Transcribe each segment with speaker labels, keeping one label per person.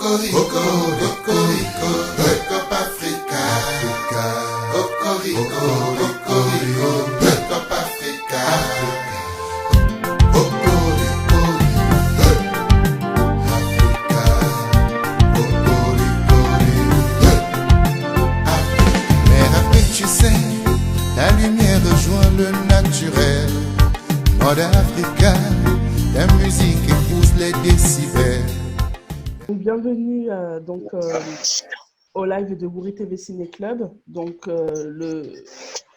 Speaker 1: La lumière rejoint le naturel. Mode Africa, la musique épouse les décibels.
Speaker 2: Bienvenue au live de Wouri TV Ciné Club. Le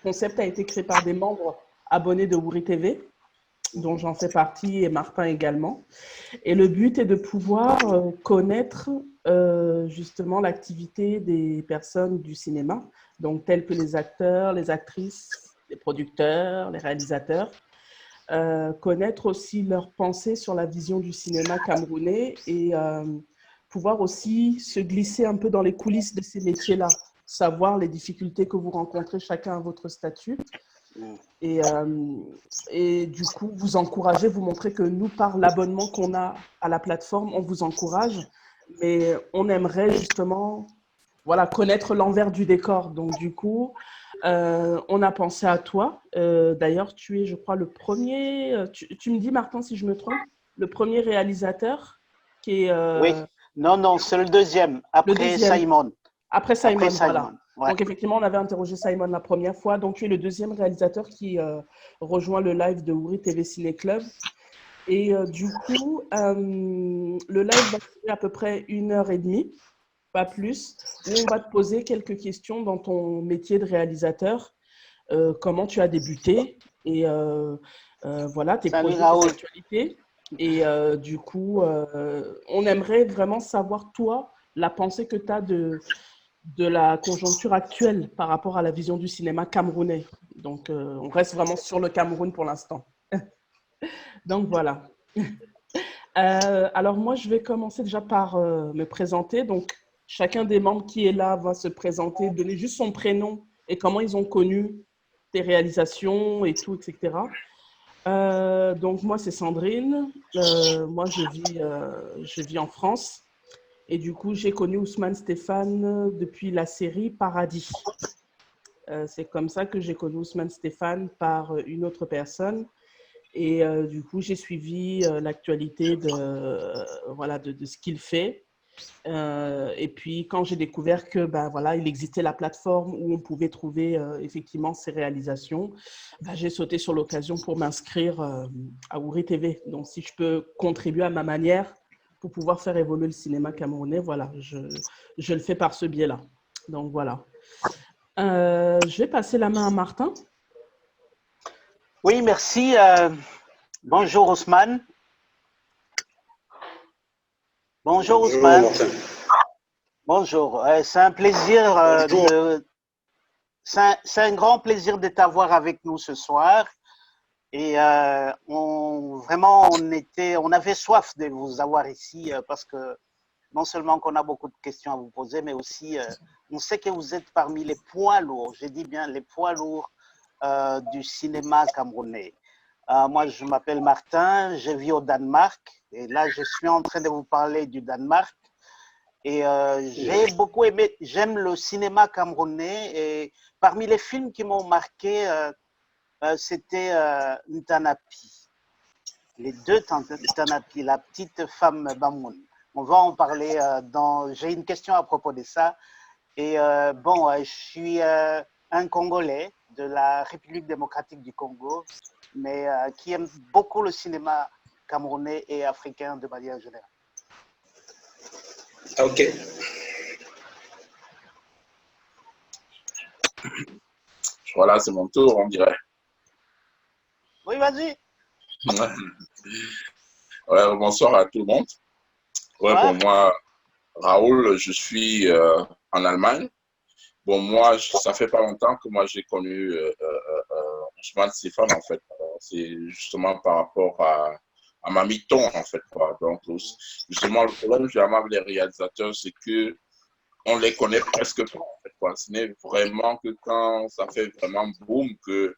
Speaker 2: concept a été créé par des membres abonnés de Wouri TV, dont j'en fais partie et Martin également. Et le but est de pouvoir connaître justement l'activité des personnes du cinéma, donc tels que les acteurs, les actrices, les producteurs, les réalisateurs, connaître aussi leurs pensées sur la vision du cinéma camerounais et pouvoir aussi se glisser un peu dans les coulisses de ces métiers-là, savoir les difficultés que vous rencontrez chacun à votre statut. Et du coup, vous encourager, vous montrer que nous, par l'abonnement qu'on a à la plateforme, on vous encourage, mais on aimerait justement connaître l'envers du décor. Donc, du coup, on a pensé à toi. D'ailleurs, tu es, je crois, le premier, tu me dis, Martin, si je me trompe, le premier réalisateur qui est…
Speaker 3: Oui, non, c'est le deuxième, après Simon.
Speaker 2: Après Simon, voilà.
Speaker 3: Ouais.
Speaker 2: Donc, effectivement, on avait interrogé Simon la première fois. Donc, tu es le deuxième réalisateur qui rejoint le live de Wouri TV Ciné Club. Et du coup, le live va durer à peu près 1h30, pas plus, où on va te poser quelques questions dans ton métier de réalisateur. Comment tu as débuté et voilà, tes projets, tes actualités. Et du coup, on aimerait vraiment savoir, toi, la pensée que tu as de la conjoncture actuelle par rapport à la vision du cinéma camerounais. Donc, on reste vraiment sur le Cameroun pour l'instant. Donc, voilà. Alors, moi, je vais commencer déjà par me présenter. Donc, chacun des membres qui est là va se présenter, donner juste son prénom et comment ils ont connu tes réalisations et tout, etc. Donc, moi, c'est Sandrine. Moi, je vis en France. Et du coup, j'ai connu Ousmane Stéphane depuis la série Paradis. C'est comme ça que j'ai connu Ousmane Stéphane par une autre personne. Et du coup, j'ai suivi l'actualité de ce qu'il fait. Et puis, quand j'ai découvert que il existait la plateforme où on pouvait trouver effectivement ses réalisations, j'ai sauté sur l'occasion pour m'inscrire à Wouri TV. Donc, si je peux contribuer à ma manière pour pouvoir faire évoluer le cinéma camerounais, voilà, je le fais par ce biais-là. Donc, voilà. Je vais passer la main à Martin.
Speaker 3: Oui, merci. Bonjour Ousmane. Bonjour Ousmane. Bonjour. C'est un plaisir c'est un grand plaisir de t'avoir avec nous ce soir. Et on avait soif de vous avoir ici parce que non seulement qu'on a beaucoup de questions à vous poser, mais aussi on sait que vous êtes parmi les poids lourds, je dis bien les poids lourds du cinéma camerounais. Moi, je m'appelle Martin, je vis au Danemark et là, je suis en train de vous parler du Danemark. Et j'ai beaucoup aimé, j'aime le cinéma camerounais et parmi les films qui m'ont marqué, c'était Ntanapi. Les deux Ntanapi, la petite femme Bamoun. On va en parler j'ai une question à propos de ça. Et je suis un Congolais de la République démocratique du Congo, mais qui aime beaucoup le cinéma camerounais et africain de manière générale.
Speaker 4: Ok. Voilà, c'est mon tour, on dirait.
Speaker 3: Oui, vas-y.
Speaker 4: Ouais, bonsoir à tout le monde. Ouais, bon, moi, Raoul, je suis en Allemagne. Bon, moi, ça fait pas longtemps que moi j'ai connu Ousmane Stéphane, en fait. C'est justement par rapport à ma mi-ton, en fait, quoi. Donc, justement, le problème, généralement, avec les réalisateurs, c'est que on les connaît presque pas, en fait, quoi. Ce n'est vraiment que quand ça fait vraiment boum que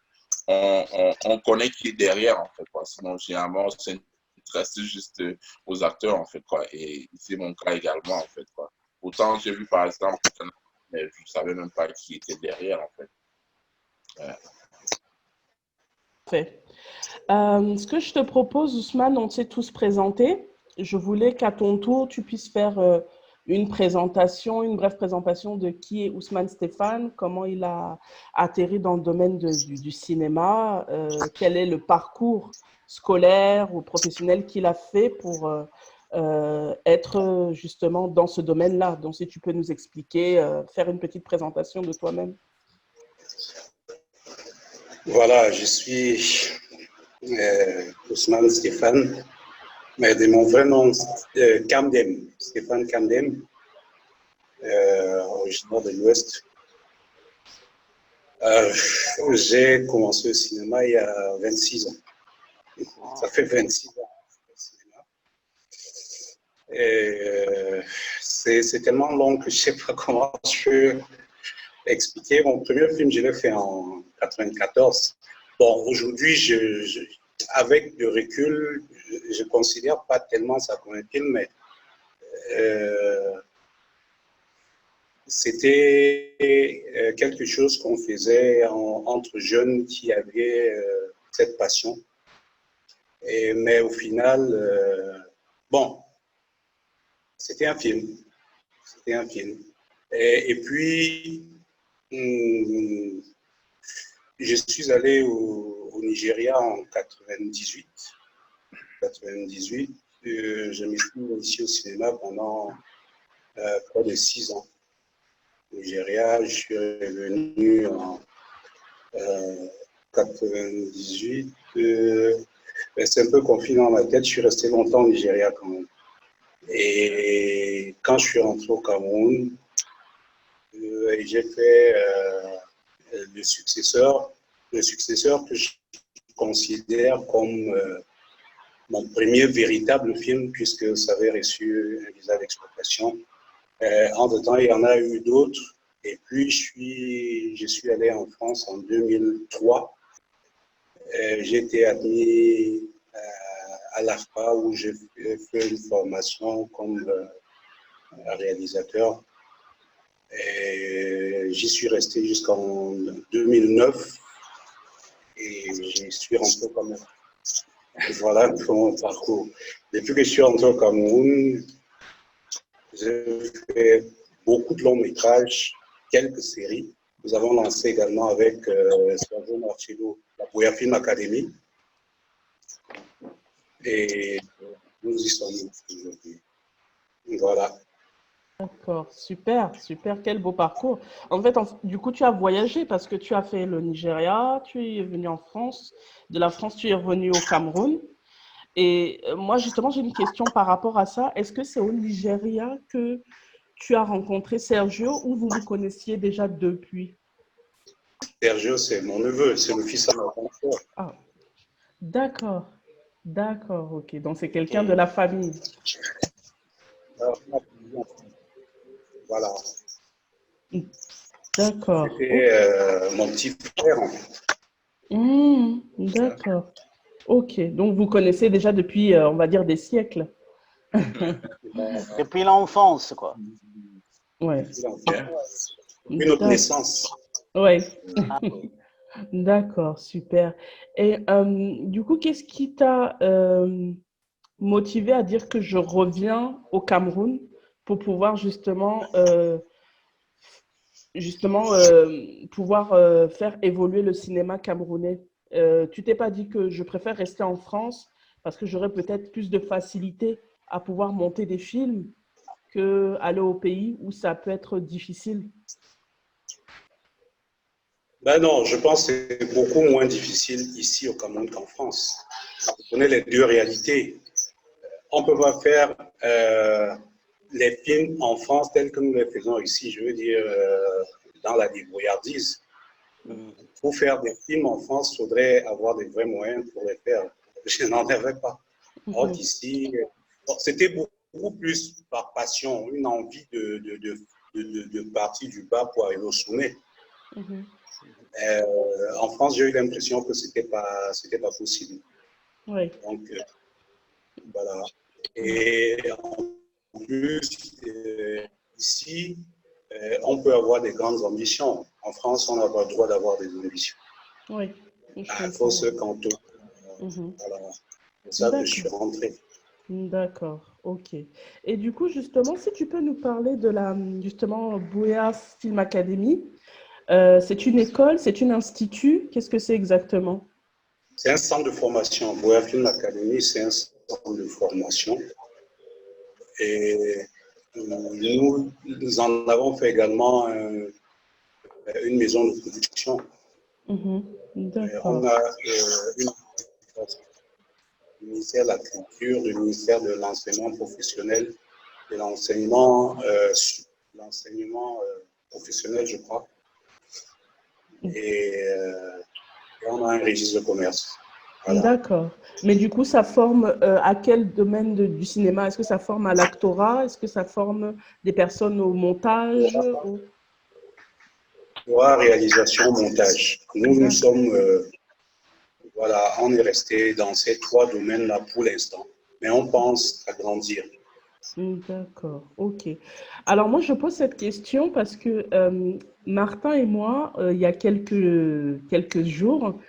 Speaker 4: on connaît qui est derrière, en fait, quoi. Sinon, généralement, c'est rester juste aux acteurs, en fait, quoi. Et c'est mon cas également, en fait, quoi. Autant j'ai vu, par exemple, mais je ne savais même pas qui était derrière, en fait.
Speaker 2: Fait. Ce que je te propose, Ousmane, on s'est tous présentés. Je voulais qu'à ton tour, tu puisses faire une présentation, une brève présentation de qui est Ousmane Stéphane, comment il a atterri dans le domaine du cinéma, quel est le parcours scolaire ou professionnel qu'il a fait pour être justement dans ce domaine-là. Donc, si tu peux nous expliquer, faire une petite présentation de toi-même.
Speaker 5: Voilà, je suis Ousmane Stéphane, mais de mon vrai nom, Kamdem, Stéphane Kamdem, originaire de l'Ouest. J'ai commencé le cinéma il y a 26 ans. Ça fait 26 ans le cinéma. Et c'est tellement long que je ne sais pas comment je peux expliquer. Mon premier film, je l'ai fait en 94. Bon, aujourd'hui, avec du recul, je ne considère pas tellement ça comme un film, mais c'était quelque chose qu'on faisait entre jeunes qui avaient cette passion. Mais au final, bon, c'était un film. C'était un film. Et puis, je suis allé au Nigeria en 98. Je me suis initié au cinéma pendant près de 6 ans. Au Nigeria, je suis revenu en 98. C'est un peu confus dans ma tête, je suis resté longtemps au Nigeria quand même. Et quand je suis rentré au Cameroun, j'ai fait le successeur que je considère comme mon premier véritable film, puisque ça avait reçu un visa d'exploitation. Entre-temps, il y en a eu d'autres. Et puis, je suis allé en France en 2003. J'ai été admis à l'AFPA où j'ai fait une formation comme réalisateur. J'y suis resté jusqu'en 2009 et j'y suis rentré quand même. Voilà mon parcours. Depuis que je suis rentré au Cameroun, j'ai fait beaucoup de longs métrages, quelques séries. Nous avons lancé également avec Sergio Marcello la Boya Film Academy. Et nous y sommes aujourd'hui. Voilà.
Speaker 2: D'accord, super, super, quel beau parcours. En fait, du coup, tu as voyagé parce que tu as fait le Nigeria, tu es venu en France, de la France, tu es revenu au Cameroun. Et moi, justement, j'ai une question par rapport à ça. Est-ce que c'est au Nigeria que tu as rencontré Sergio ou vous vous connaissiez déjà depuis?
Speaker 5: Sergio, c'est mon neveu, c'est le fils à ma grand frère.
Speaker 2: Ah, d'accord, d'accord, ok. Donc, c'est quelqu'un de la famille.
Speaker 5: Voilà.
Speaker 2: D'accord.
Speaker 5: C'était mon petit frère, en fait.
Speaker 2: D'accord. Ok, donc vous connaissez déjà depuis, on va dire, des siècles.
Speaker 3: Depuis l'enfance, quoi.
Speaker 2: Ouais.
Speaker 5: Depuis notre naissance.
Speaker 2: Ouais. D'accord, super. Et du coup, qu'est-ce qui t'a motivé à dire que je reviens au Cameroun pour pouvoir justement pouvoir faire évoluer le cinéma camerounais? Tu t'es pas dit que je préfère rester en France parce que j'aurais peut-être plus de facilité à pouvoir monter des films qu'aller au pays où ça peut être difficile?
Speaker 5: Ben non, je pense que c'est beaucoup moins difficile ici au Cameroun qu'en France. Vous connaissez les deux réalités. On ne peut pas faire les films en France tels que nous les faisons ici, je veux dire, dans la débrouillardise. Pour faire des films en France, il faudrait avoir des vrais moyens pour les faire. Je n'en avais pas. Or ici, c'était beaucoup plus par passion, une envie de partir du bas pour arriver au sommet. En France, j'ai eu l'impression que c'était pas possible.
Speaker 2: Oui.
Speaker 5: Donc, Voilà. Et en plus, ici, on peut avoir des grandes ambitions. En France, on n'a pas le droit d'avoir des ambitions.
Speaker 2: Oui, je
Speaker 5: Il
Speaker 2: comprends.
Speaker 5: faut se cantonner. Voilà. C'est ça que je suis rentré.
Speaker 2: D'accord, ok. Et du coup, justement, si tu peux nous parler de la, justement, Buea Film Academy, c'est une école, c'est un institut, qu'est-ce que c'est exactement?
Speaker 5: C'est un centre de formation. Buea Film Academy, c'est un centre de formation. Et nous en avons fait également une maison de production.
Speaker 2: D'accord.
Speaker 5: On a le ministère de la Culture, le ministère de l'Enseignement professionnel, de l'enseignement professionnel, je crois. Et on a un registre de commerce. Voilà.
Speaker 2: D'accord. Mais du coup, ça forme à quel domaine du cinéma? Est-ce que ça forme à l'actorat? Est-ce que ça forme des personnes au montage?
Speaker 5: Réalisation, montage. Nous sommes, voilà, on est resté dans ces 3 domaines-là pour l'instant, mais on pense à grandir.
Speaker 2: D'accord, ok. Alors moi, je pose cette question parce que Martin et moi, il y a quelques jours,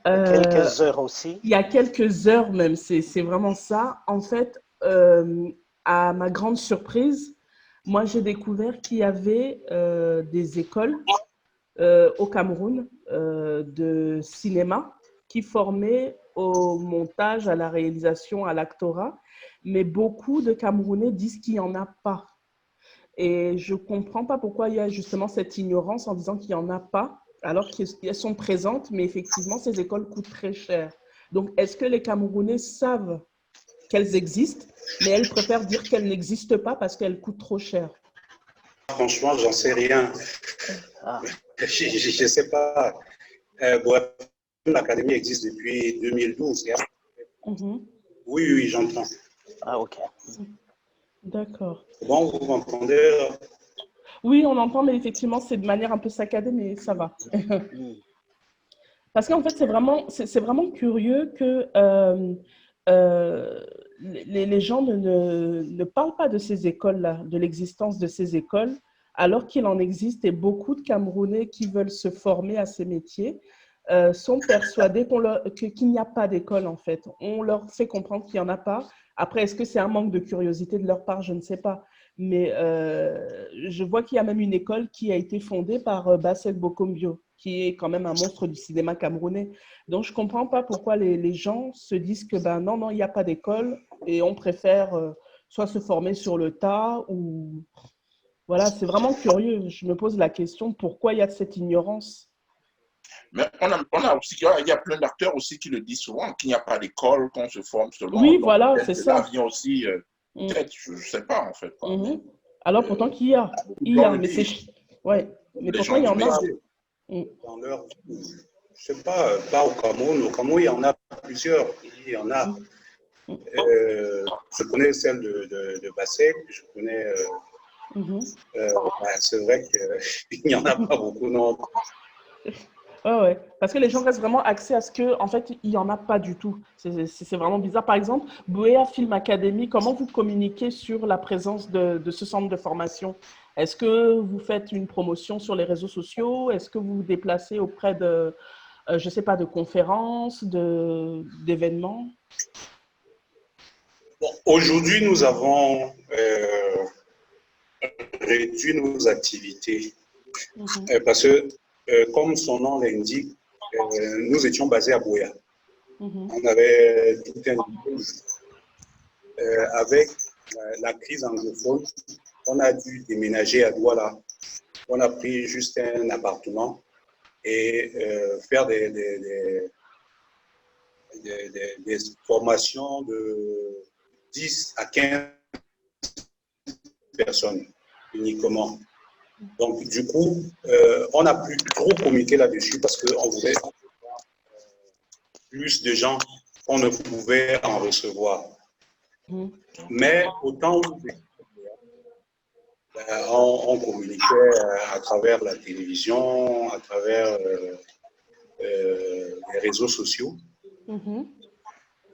Speaker 3: Quelques heures aussi.
Speaker 2: il y a quelques heures même, c'est vraiment ça. En fait, à ma grande surprise, moi, j'ai découvert qu'il y avait des écoles au Cameroun de cinéma qui formaient au montage, à la réalisation, à l'actorat. Mais beaucoup de Camerounais disent qu'il n'y en a pas. Et je ne comprends pas pourquoi il y a justement cette ignorance en disant qu'il n'y en a pas, alors qu'elles sont présentes, mais effectivement, ces écoles coûtent très cher. Donc, est-ce que les Camerounais savent qu'elles existent, mais elles préfèrent dire qu'elles n'existent pas parce qu'elles coûtent trop cher?
Speaker 5: Franchement, j'en sais rien. Je ne sais pas. L'Académie existe depuis 2012. Oui, j'entends.
Speaker 3: Ah, ok.
Speaker 2: D'accord.
Speaker 5: Bon, vous m'entendez?
Speaker 2: Oui, on entend, mais effectivement, c'est de manière un peu saccadée, mais ça va. Parce qu'en fait, c'est vraiment curieux que les gens ne parlent pas de ces écoles-là, de l'existence de ces écoles, alors qu'il en existe et beaucoup de Camerounais qui veulent se former à ces métiers sont persuadés qu'il n'y a pas d'école, en fait. On leur fait comprendre qu'il n'y en a pas. Après, est-ce que c'est un manque de curiosité de leur part? Je ne sais pas. Mais je vois qu'il y a même une école qui a été fondée par Bassel Bokombio, qui est quand même un monstre du cinéma camerounais. Donc, je ne comprends pas pourquoi les gens se disent que non, il n'y a pas d'école et on préfère soit se former sur le tas ou... Voilà, c'est vraiment curieux. Je me pose la question, pourquoi il y a cette ignorance?
Speaker 4: Mais on a aussi, il y a plein d'acteurs aussi qui le disent souvent, qu'il n'y a pas d'école, qu'on se forme seulement.
Speaker 2: Oui,
Speaker 4: Donc,
Speaker 2: voilà, c'est ça.
Speaker 4: Là vient aussi, peut-être, je ne sais pas en fait. Mais,
Speaker 2: alors pourtant qu'il y a, mais c'est... Ouais, mais pourtant il y en a.
Speaker 5: Dans leur... Je ne sais pas au Cameroun. Au Cameroun, il y en a plusieurs. Il y en a. Je connais celle de Bassek, je connais... c'est vrai qu'il n'y en a pas beaucoup, non.
Speaker 2: Ouais. Parce que les gens restent vraiment axés à ce qu'en fait, il n'y en a pas du tout. C'est vraiment bizarre. Par exemple, Buea Film Academy, comment vous communiquez sur la présence de ce centre de formation? Est-ce que vous faites une promotion sur les réseaux sociaux? Est-ce que vous vous déplacez auprès de, je ne sais pas, de conférences, d'événements?
Speaker 5: Bon, aujourd'hui, nous avons réduit nos activités parce que, comme son nom l'indique, nous étions basés à Buea. On avait tout un avec la crise anglophone, on a dû déménager à Douala. On a pris juste un appartement et faire des formations de 10 à 15 personnes uniquement. Donc, du coup, on n'a plus trop communiqué là-dessus parce qu'on voulait plus de gens qu'on ne pouvait en recevoir. Mais autant on communiquait à travers la télévision, à travers les réseaux sociaux.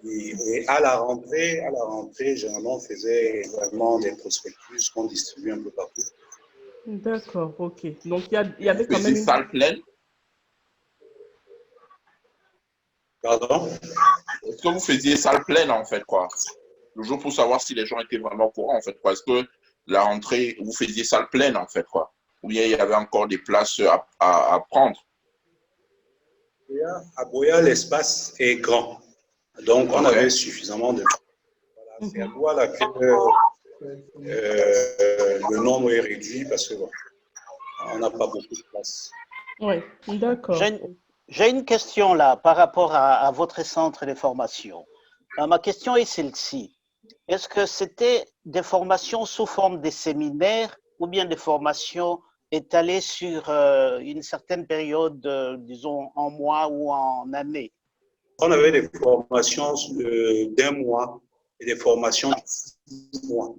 Speaker 5: Et à la rentrée, généralement, on faisait vraiment des prospectus qu'on distribuait un peu partout.
Speaker 2: D'accord, ok. Donc, il y avait
Speaker 4: Vous
Speaker 2: quand même
Speaker 4: faisiez salle pleine?
Speaker 5: Pardon?
Speaker 4: Est-ce que vous faisiez salle pleine, en fait, quoi? Toujours pour savoir si les gens étaient vraiment au courant, en fait, quoi. Est-ce que la rentrée, vous faisiez salle pleine, en fait, quoi? Ou bien il y avait encore des places à prendre?
Speaker 5: À Boya, l'espace est grand. Donc, on avait suffisamment de... Voilà, c'est à Boya que le nombre est réduit parce que bon, on n'a pas beaucoup de place.
Speaker 2: Oui, d'accord.
Speaker 3: J'ai une question là par rapport à votre centre de formation. Ma question est celle-ci. Est-ce que c'était des formations sous forme de séminaires ou bien des formations étalées sur une certaine période, disons en mois ou en année?
Speaker 5: On avait des formations d'un mois et des formations de 6 mois.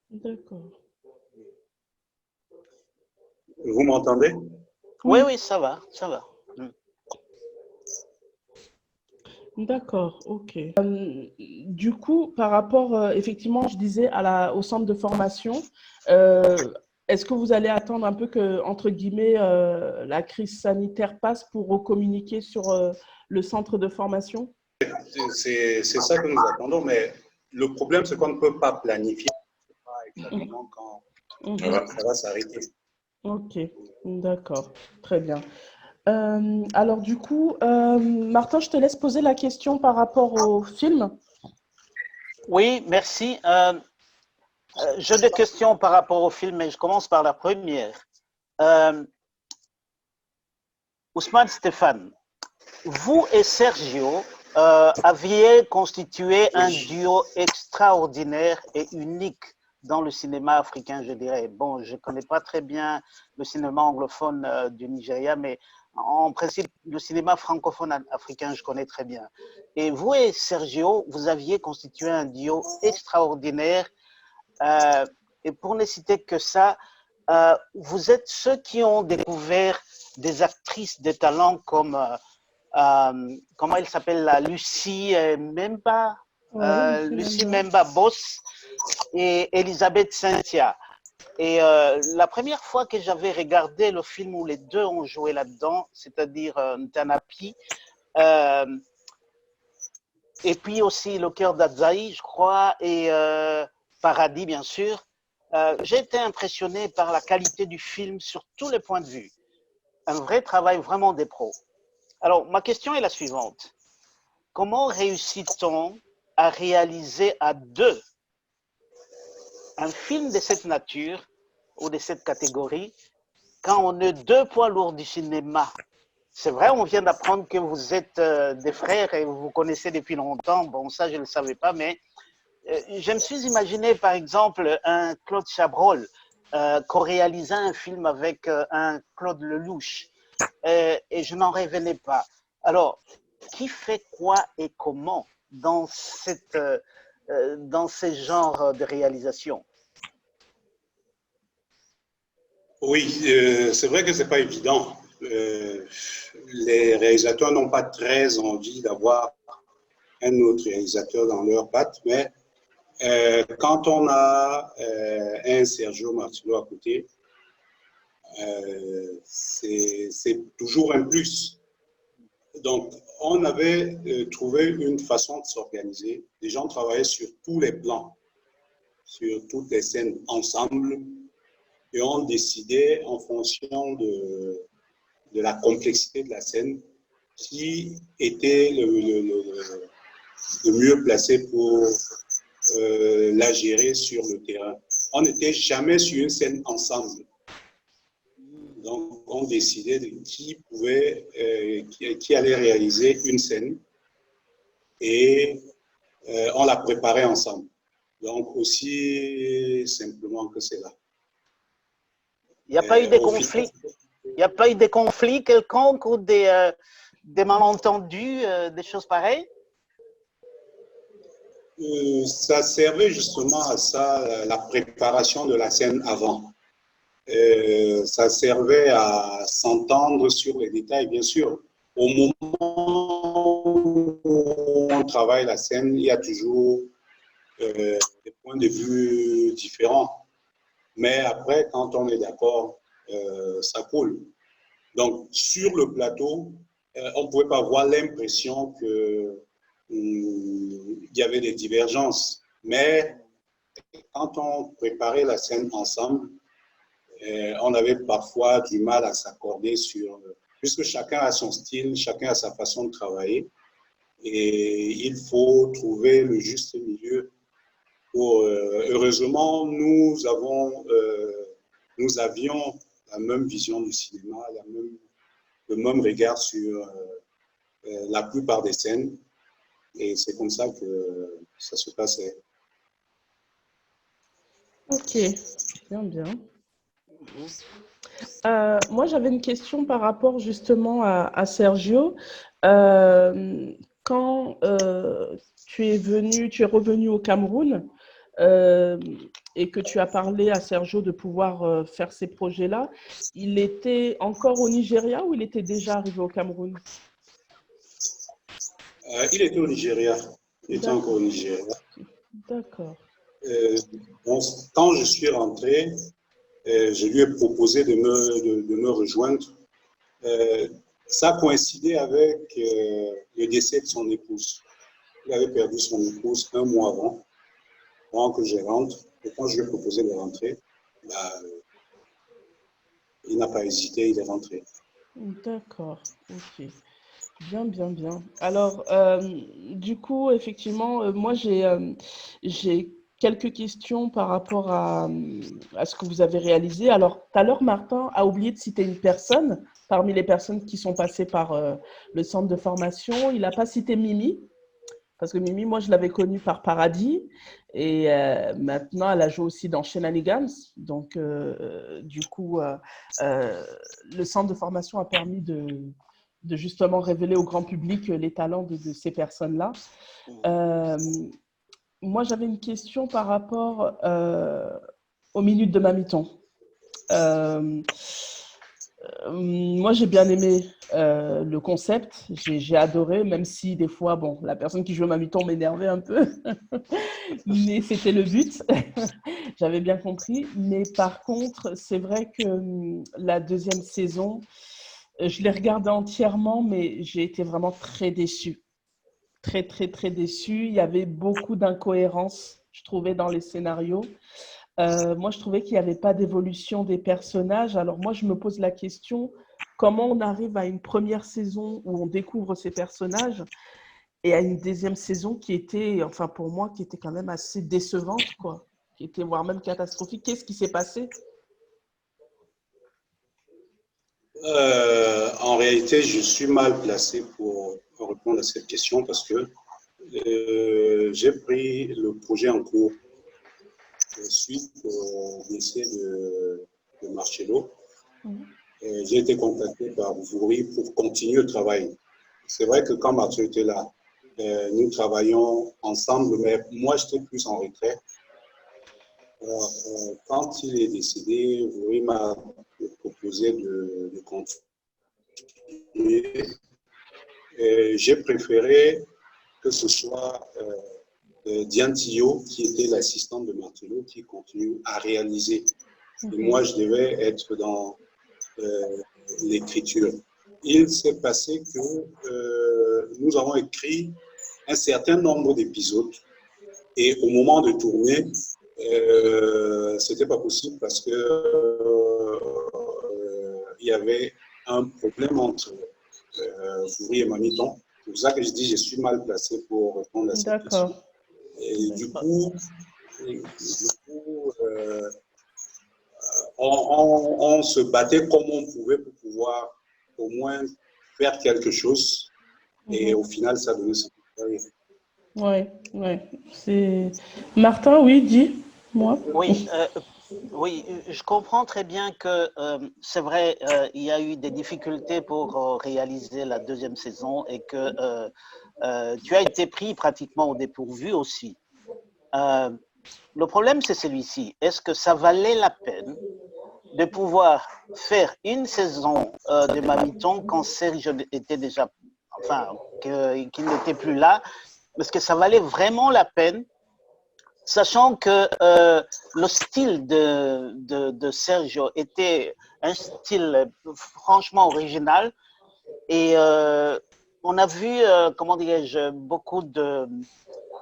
Speaker 2: D'accord.
Speaker 5: Vous m'entendez?
Speaker 3: Oui, oui, ça va, ça va.
Speaker 2: D'accord, ok. Du coup, par rapport, effectivement, je disais au centre de formation, est-ce que vous allez attendre un peu que, entre guillemets, la crise sanitaire passe pour recommuniquer sur le centre de formation?
Speaker 5: C'est ça que nous attendons, mais le problème, c'est qu'on ne peut pas planifier exactement quand ça va s'arrêter.
Speaker 2: Ok, d'accord, très bien. Alors du coup, Martin, je te laisse poser la question par rapport au film.
Speaker 3: Oui, merci. J'ai des questions par rapport au film, mais je commence par la première. Ousmane Stéphane, vous et Sergio aviez constitué un duo extraordinaire et unique dans le cinéma africain, je dirais. Bon, je ne connais pas très bien le cinéma anglophone du Nigeria, mais en principe, le cinéma francophone africain, je connais très bien. Et vous et Sergio, vous aviez constitué un duo extraordinaire. Et pour ne citer que ça, vous êtes ceux qui ont découvert des actrices de talent comme, comment elle s'appelle, la Lucie Memba, Lucie Memba Boss et Elisabeth Cynthia. Et la première fois que j'avais regardé le film où les deux ont joué là-dedans, c'est-à-dire Ntanapi, et puis aussi Le cœur d'Adzaï, je crois, et Paradis, bien sûr, j'ai été impressionné par la qualité du film sur tous les points de vue. Un vrai travail vraiment des pros. Alors, ma question est la suivante. Comment réussit-on à réaliser à deux un film de cette nature ou de cette catégorie quand on est deux poids lourds du cinéma? C'est vrai, on vient d'apprendre que vous êtes des frères et vous vous connaissez depuis longtemps. Bon, ça, je ne le savais pas, mais je me suis imaginé, par exemple, un Claude Chabrol co-réalisant un film avec un Claude Lelouch. Et je n'en revenais pas. Alors, qui fait quoi et comment dans ces genres de réalisation?
Speaker 5: Oui, c'est vrai que ce n'est pas évident. Les réalisateurs n'ont pas très envie d'avoir un autre réalisateur dans leur patte, mais quand on a un Sergio Martino à côté, c'est toujours un plus. Donc, on avait trouvé une façon de s'organiser. Les gens travaillaient sur tous les plans, sur toutes les scènes ensemble, et on décidait en fonction de la complexité de la scène qui était le mieux placé pour la gérer sur le terrain. On n'était jamais sur une scène ensemble. Donc, on décidait de qui allait réaliser une scène et on la préparait ensemble. Donc, aussi simplement que c'est là.
Speaker 3: Il n'y a pas eu de conflit? Il n'y a pas eu de conflit quelconque ou des malentendus, des choses pareilles?
Speaker 5: Ça servait justement à ça, la préparation de la scène avant. Ça servait à s'entendre sur les détails, bien sûr. Au moment où travaille la scène, il y a toujours des points de vue différents. Mais après, quand on est d'accord, ça coule. Donc, sur le plateau, on ne pouvait pas avoir l'impression qu'il y avait des divergences. Mais quand on préparait la scène ensemble, on avait parfois du mal à s'accorder sur... Puisque chacun a son style, chacun a sa façon de travailler. Et il faut trouver le juste milieu. Heureusement, nous avions la même vision du cinéma, le même regard sur la plupart des scènes. Et c'est comme ça que ça se passait.
Speaker 2: Ok, bien. Moi, j'avais une question par rapport justement à Sergio. Quand tu es revenu au Cameroun et que tu as parlé à Sergio de pouvoir faire ces projets-là, il était encore au Nigeria ou il était déjà arrivé au Cameroun?
Speaker 5: Il était au Nigeria. Il était encore au Nigeria.
Speaker 2: D'accord.
Speaker 5: Quand je suis rentré, je lui ai proposé de me rejoindre. Ça coïncidait avec le décès de son épouse. Il avait perdu son épouse un mois avant que je rentre. Et quand je lui ai proposé de rentrer, il n'a pas hésité, il est rentré.
Speaker 2: D'accord, ok. Bien. Alors, du coup, effectivement, moi, j'ai quelques questions par rapport à ce que vous avez réalisé. Alors, tout à l'heure, Martin a oublié de citer une personne parmi les personnes qui sont passées par le centre de formation. Il n'a pas cité Mimi, parce que Mimi, moi, je l'avais connue par Paradis. Et maintenant, elle a joué aussi dans Shenanigans. Donc, du coup, le centre de formation a permis de justement révéler au grand public les talents de ces personnes-là. Moi, j'avais une question par rapport aux minutes de Mamiton. Moi, j'ai bien aimé le concept, j'ai adoré, même si des fois, bon, la personne qui jouait Mamiton m'énervait un peu, mais c'était le but, j'avais bien compris. Mais par contre, c'est vrai que la deuxième saison, je l'ai regardée entièrement, mais j'ai été vraiment très déçue. Très déçue. Il y avait beaucoup d'incohérences, je trouvais, dans les scénarios. Moi, je trouvais qu'il n'y avait pas d'évolution des personnages. Alors moi, je me pose la question, comment on arrive à une première saison où on découvre ces personnages et à une deuxième saison qui était, enfin pour moi, qui était quand même assez décevante, quoi, qui était voire même catastrophique. Qu'est-ce qui s'est passé?
Speaker 5: En réalité, je suis mal placé pour répondre à cette question parce que j'ai pris le projet en cours suite au décès de Marcello. J'ai été contacté par Voury pour continuer le travail. C'est vrai que quand Marcello était là, nous travaillions ensemble, mais moi j'étais plus en retrait. Quand il est décédé, Voury m'a proposé de continuer. J'ai préféré que ce soit Diantio, qui était l'assistante de Marcello, qui continue à réaliser. Et moi, je devais être dans l'écriture. Il s'est passé que nous avons écrit un certain nombre d'épisodes et au moment de tourner, c'était pas possible parce que il y avait un problème entre Voury et Mamiton. C'est pour ça que je dis que je suis mal placé pour répondre à cette question. Et du coup, on se battait comme on pouvait pour pouvoir au moins faire quelque chose. Et au final, ça donnait ce
Speaker 2: Ouais. C'est... Martin, oui, dis-moi.
Speaker 3: Oui, je comprends très bien que c'est vrai, il y a eu des difficultés pour réaliser la deuxième saison et que tu as été pris pratiquement au dépourvu aussi. Le problème, c'est celui-ci. Est-ce que ça valait la peine de pouvoir faire une saison de Mamiton quand Serge était déjà, enfin, qu'il n'était plus là est-ce que ça valait vraiment la peine, sachant que le style de Sergio était un style franchement original et on a vu, comment dirais-je, beaucoup de...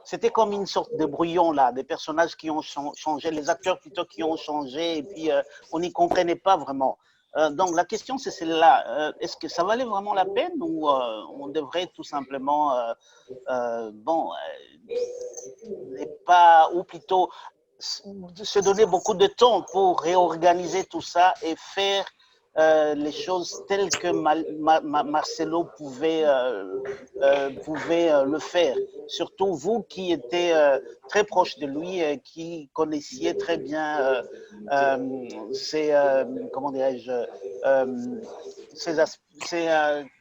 Speaker 3: C'était comme une sorte de brouillon là, des personnages qui ont changé, les acteurs plutôt qui ont changé et puis on n'y comprenait pas vraiment. Donc la question c'est celle-là, est-ce que ça valait vraiment la peine ou on devrait tout simplement, pas, ou plutôt se donner beaucoup de temps pour réorganiser tout ça et faire les choses telles que Marcelo pouvait le faire. Surtout vous qui étiez très proche de lui, qui connaissiez très bien comment dirais-je,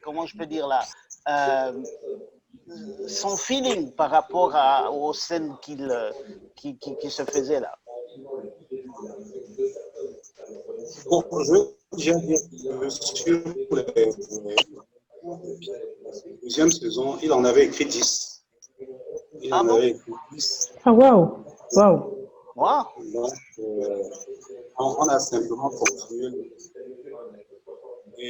Speaker 3: comment je peux dire là, son feeling par rapport aux scènes qui se faisaient là.
Speaker 5: Bon, je viens de dire que sur la deuxième saison, il en avait écrit 10. Il en avait écrit 10.
Speaker 2: Ah, waouh! Waouh!
Speaker 3: Wow.
Speaker 5: Donc, on a simplement continué.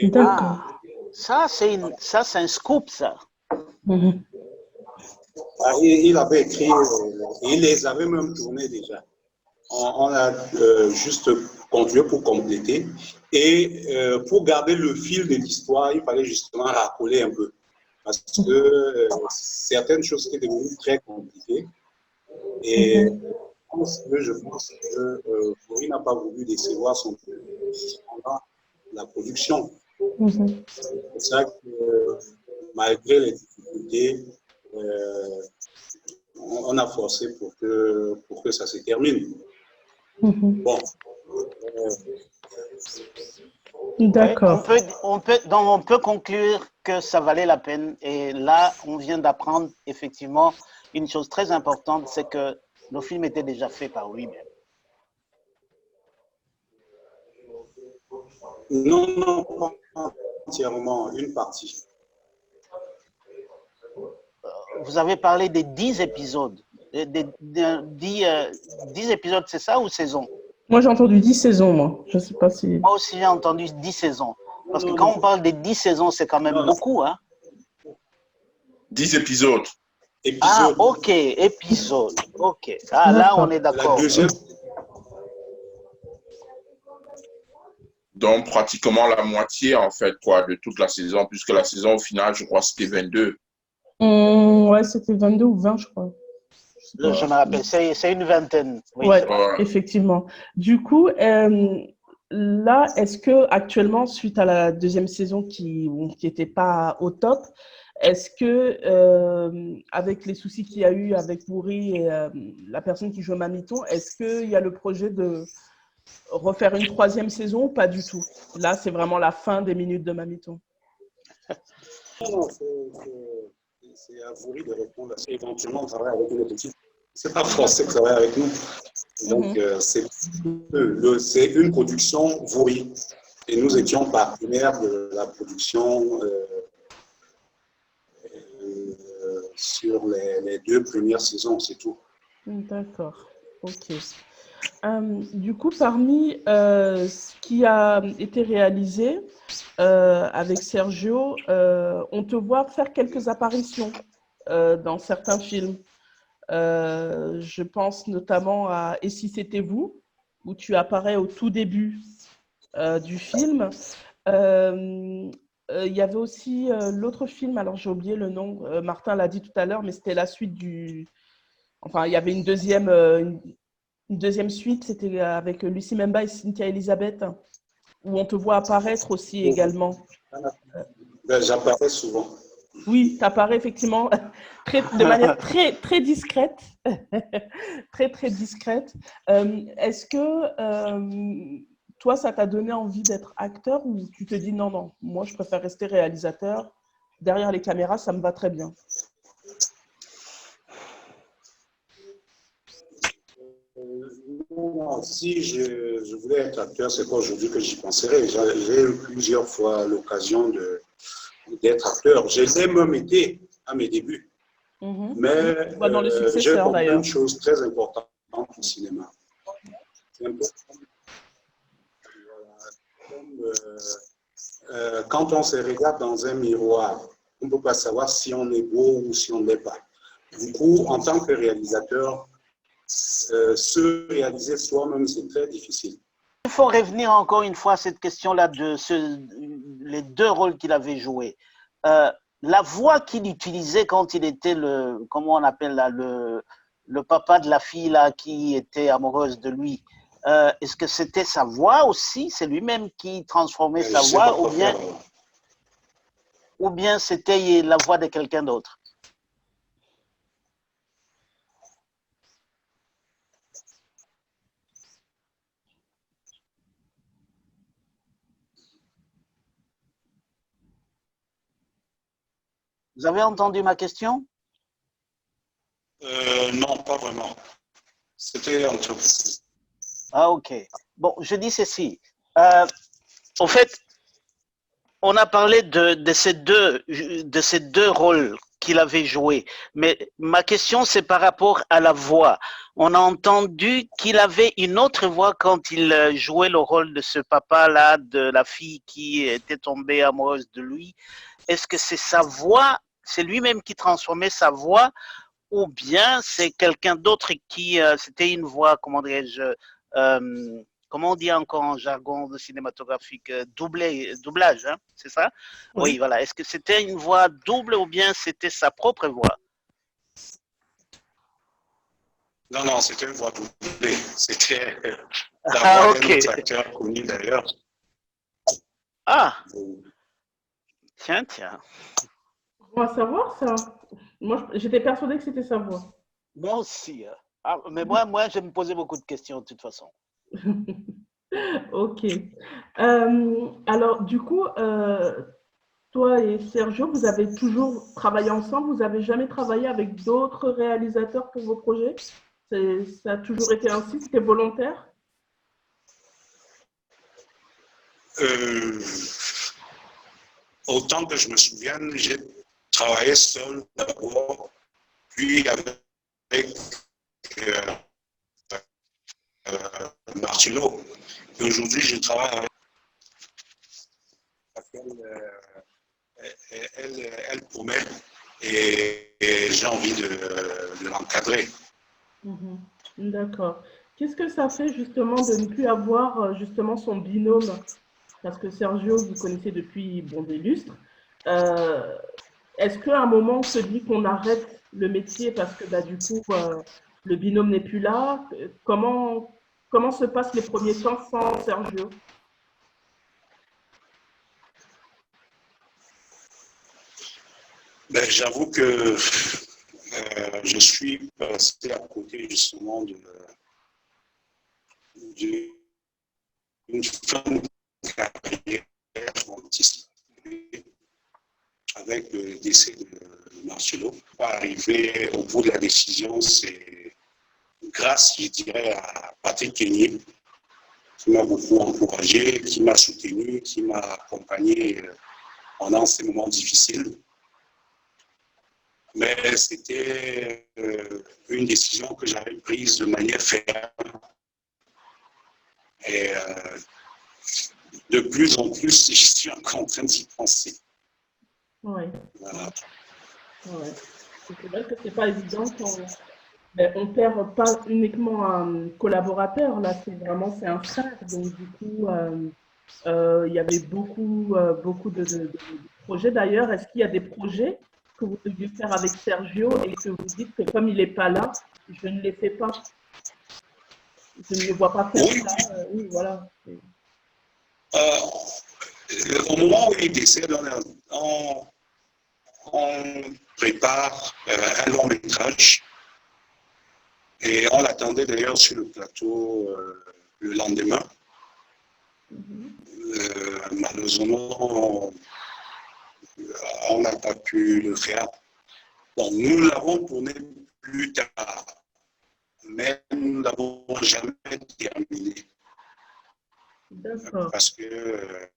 Speaker 2: D'accord.
Speaker 3: Ça, c'est un scoop, ça.
Speaker 5: Il avait écrit, il les avait même tournés déjà. On a juste continué pour compléter. Et pour garder le fil de l'histoire, il fallait justement racoler un peu. Parce que certaines choses étaient devenues très compliquées. Et je pense que Bouri n'a pas voulu décevoir son la production. C'est pour ça que malgré les difficultés, on a forcé pour que ça se termine. Bon.
Speaker 2: D'accord.
Speaker 3: On peut conclure que ça valait la peine. Et là, on vient d'apprendre effectivement une chose très importante, c'est que le film était déjà fait par lui-même.
Speaker 5: Non, pas entièrement, une partie.
Speaker 3: Vous avez parlé des 10 épisodes. 10 épisodes, c'est ça ou saison?
Speaker 2: Moi, j'ai entendu 10 saisons, moi. Je ne sais pas si...
Speaker 3: Moi aussi, j'ai entendu 10 saisons. Parce que quand on parle des 10 saisons, c'est quand même beaucoup, hein?
Speaker 4: 10 épisodes.
Speaker 3: Ah, ok, épisode. Ok. Ah, là, on est d'accord.
Speaker 4: Donc, pratiquement la moitié, en fait, quoi, de toute la saison, puisque la saison, au final, je crois, c'était 22.
Speaker 2: Ouais, c'était 22 ou 20, je crois.
Speaker 3: Je me rappelle, c'est une vingtaine. Oui,
Speaker 2: ouais, effectivement. Du coup, là, est-ce que actuellement, suite à la deuxième saison qui n'était pas au top, est-ce que, avec les soucis qu'il y a eu avec Bouri et la personne qui joue Mamiton, est-ce qu'il y a le projet de refaire une troisième saison ou pas du tout? Là, c'est vraiment la fin des minutes de Mamiton.
Speaker 5: Non, c'est à Bouri de répondre. Éventuellement, on travaille avec une petite. C'est pas français qui travaille avec nous. Donc, c'est une production Bouri. Et nous étions partenaires de la production sur les 2 premières saisons, c'est tout.
Speaker 2: D'accord, ok. Du coup, parmi ce qui a été réalisé avec Sergio, on te voit faire quelques apparitions dans certains films. Je pense notamment à « Et si c'était vous ?» où tu apparais au tout début du film. Il y avait aussi l'autre film, alors j'ai oublié le nom, Martin l'a dit tout à l'heure, mais c'était la suite du... Enfin, il y avait une deuxième suite, c'était avec Lucie Memba et Cynthia Elisabeth, où on te voit apparaître aussi également.
Speaker 5: J'apparais souvent.
Speaker 2: Oui, tu apparais effectivement de manière très discrète. très discrète. Est-ce que toi, ça t'a donné envie d'être acteur ou tu te dis non, moi, je préfère rester réalisateur. Derrière les caméras, ça me va très bien.
Speaker 5: Non, si je voulais être acteur, c'est pas aujourd'hui que j'y penserais. J'ai eu plusieurs fois l'occasion d'être acteur. Je l'ai même été à mes débuts. Mais
Speaker 2: On voit dans le
Speaker 5: j'ai
Speaker 2: successeur,
Speaker 5: compris
Speaker 2: d'ailleurs.
Speaker 5: une chose très importante au cinéma. C'est un peu quand on se regarde dans un miroir, on ne peut pas savoir si on est beau ou si on ne l'est pas. Du coup, en tant que réalisateur, se réaliser soi-même, c'est très difficile.
Speaker 3: Il faut revenir encore une fois à cette question-là de les deux rôles qu'il avait joués. La voix qu'il utilisait quand il était comment on appelle là, le papa de la fille là, qui était amoureuse de lui, est-ce que c'était sa voix aussi? C'est lui-même qui transformait sa voix ou bien c'était la voix de quelqu'un d'autre? Vous avez entendu ma question?
Speaker 5: Non, pas vraiment. C'était entre vous.
Speaker 3: Ah, ok. Bon, je dis ceci. En fait, on a parlé de ces deux rôles qu'il avait joués. Mais ma question, c'est par rapport à la voix. On a entendu qu'il avait une autre voix quand il jouait le rôle de ce papa-là, de la fille qui était tombée amoureuse de lui. Est-ce que c'est sa voix, c'est lui-même qui transformait sa voix, ou bien c'est quelqu'un d'autre qui, c'était une voix, comment dirais-je, comment on dit encore en jargon cinématographique, doublage, hein, c'est ça? Oui, voilà. Est-ce que c'était une voix double ou bien c'était sa propre voix?
Speaker 5: Non, non, c'était une voix doublée. C'était la voix d'un autre acteur connu d'ailleurs.
Speaker 3: Ah, tiens.
Speaker 2: On va savoir ça. Moi, j'étais persuadée que c'était sa voix.
Speaker 3: Moi aussi. Ah, mais moi, je me posais beaucoup de questions de toute façon.
Speaker 2: Ok. Alors, du coup, toi et Sergio, vous avez toujours travaillé ensemble? Vous n'avez jamais travaillé avec d'autres réalisateurs pour vos projets? Ça a toujours été ainsi? C'était volontaire?
Speaker 5: Autant que je me souvienne, j'ai travaillé seul d'abord, puis avec Marcello. Et aujourd'hui, je travaille avec elle promet et j'ai envie de l'encadrer.
Speaker 2: D'accord. Qu'est-ce que ça fait justement de ne plus avoir justement son binôme? Parce que Sergio, vous connaissez depuis des lustres. Est-ce qu'à un moment, on se dit qu'on arrête le métier parce que du coup, le binôme n'est plus là? Comment se passent les premiers temps sans Sergio?
Speaker 5: Ben, j'avoue que je suis passé à côté justement d'une fin de carrière artistique avec le décès de Marcello. Arrivé au bout de la décision, c'est grâce, je dirais, à Patrick Kenyé, qui m'a beaucoup encouragé, qui m'a soutenu, qui m'a accompagné pendant ces moments difficiles. Mais c'était une décision que j'avais prise de manière ferme. Et de plus en plus, je suis encore en train d'y penser.
Speaker 2: Oui.
Speaker 5: Voilà.
Speaker 2: Ouais. C'est vrai que c'est pas évident quand on perd pas uniquement un collaborateur, là, c'est un frère. Donc, du coup, il y avait beaucoup de projets. D'ailleurs, est-ce qu'il y a des projets que vous deviez faire avec Sergio et que vous dites que comme il n'est pas là, je ne les fais pas? Je ne le vois pas faire ça. Oui, voilà.
Speaker 5: Au moment où il décède, on prépare un long métrage et on l'attendait d'ailleurs sur le plateau le lendemain. Malheureusement, on n'a pas pu le faire. Bon, nous l'avons tourné plus tard, mais nous ne l'avons jamais terminé.
Speaker 2: D'accord.
Speaker 5: Parce que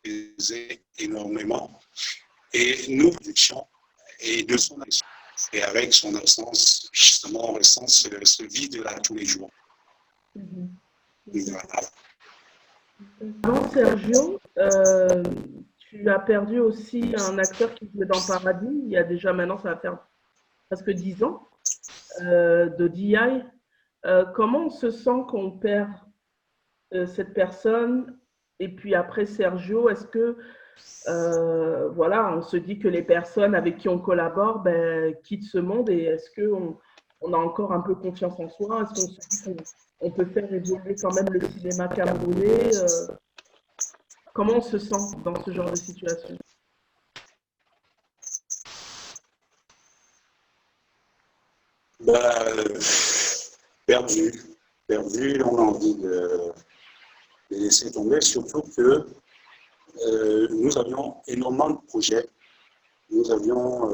Speaker 5: plaisait énormément. Et nous, production, et de son absence. Et avec son absence, justement, on ressent ce vide-là tous les jours. Voilà.
Speaker 2: Avant Sergio, tu as perdu aussi un acteur qui jouait dans Paradis, il y a déjà maintenant, ça va faire presque 10 ans, de DI. Comment on se sent qu'on perd cette personne? Et puis après Sergio, est-ce que voilà, on se dit que les personnes avec qui on collabore quittent ce monde, et est-ce qu'on a encore un peu confiance en soi? Est-ce qu'on se dit qu'on peut faire évoluer quand même le cinéma camerounais? Comment on se sent dans ce genre de situation?
Speaker 5: Perdu, on a envie de laisser tomber, surtout que nous avions énormément de projets. Nous avions...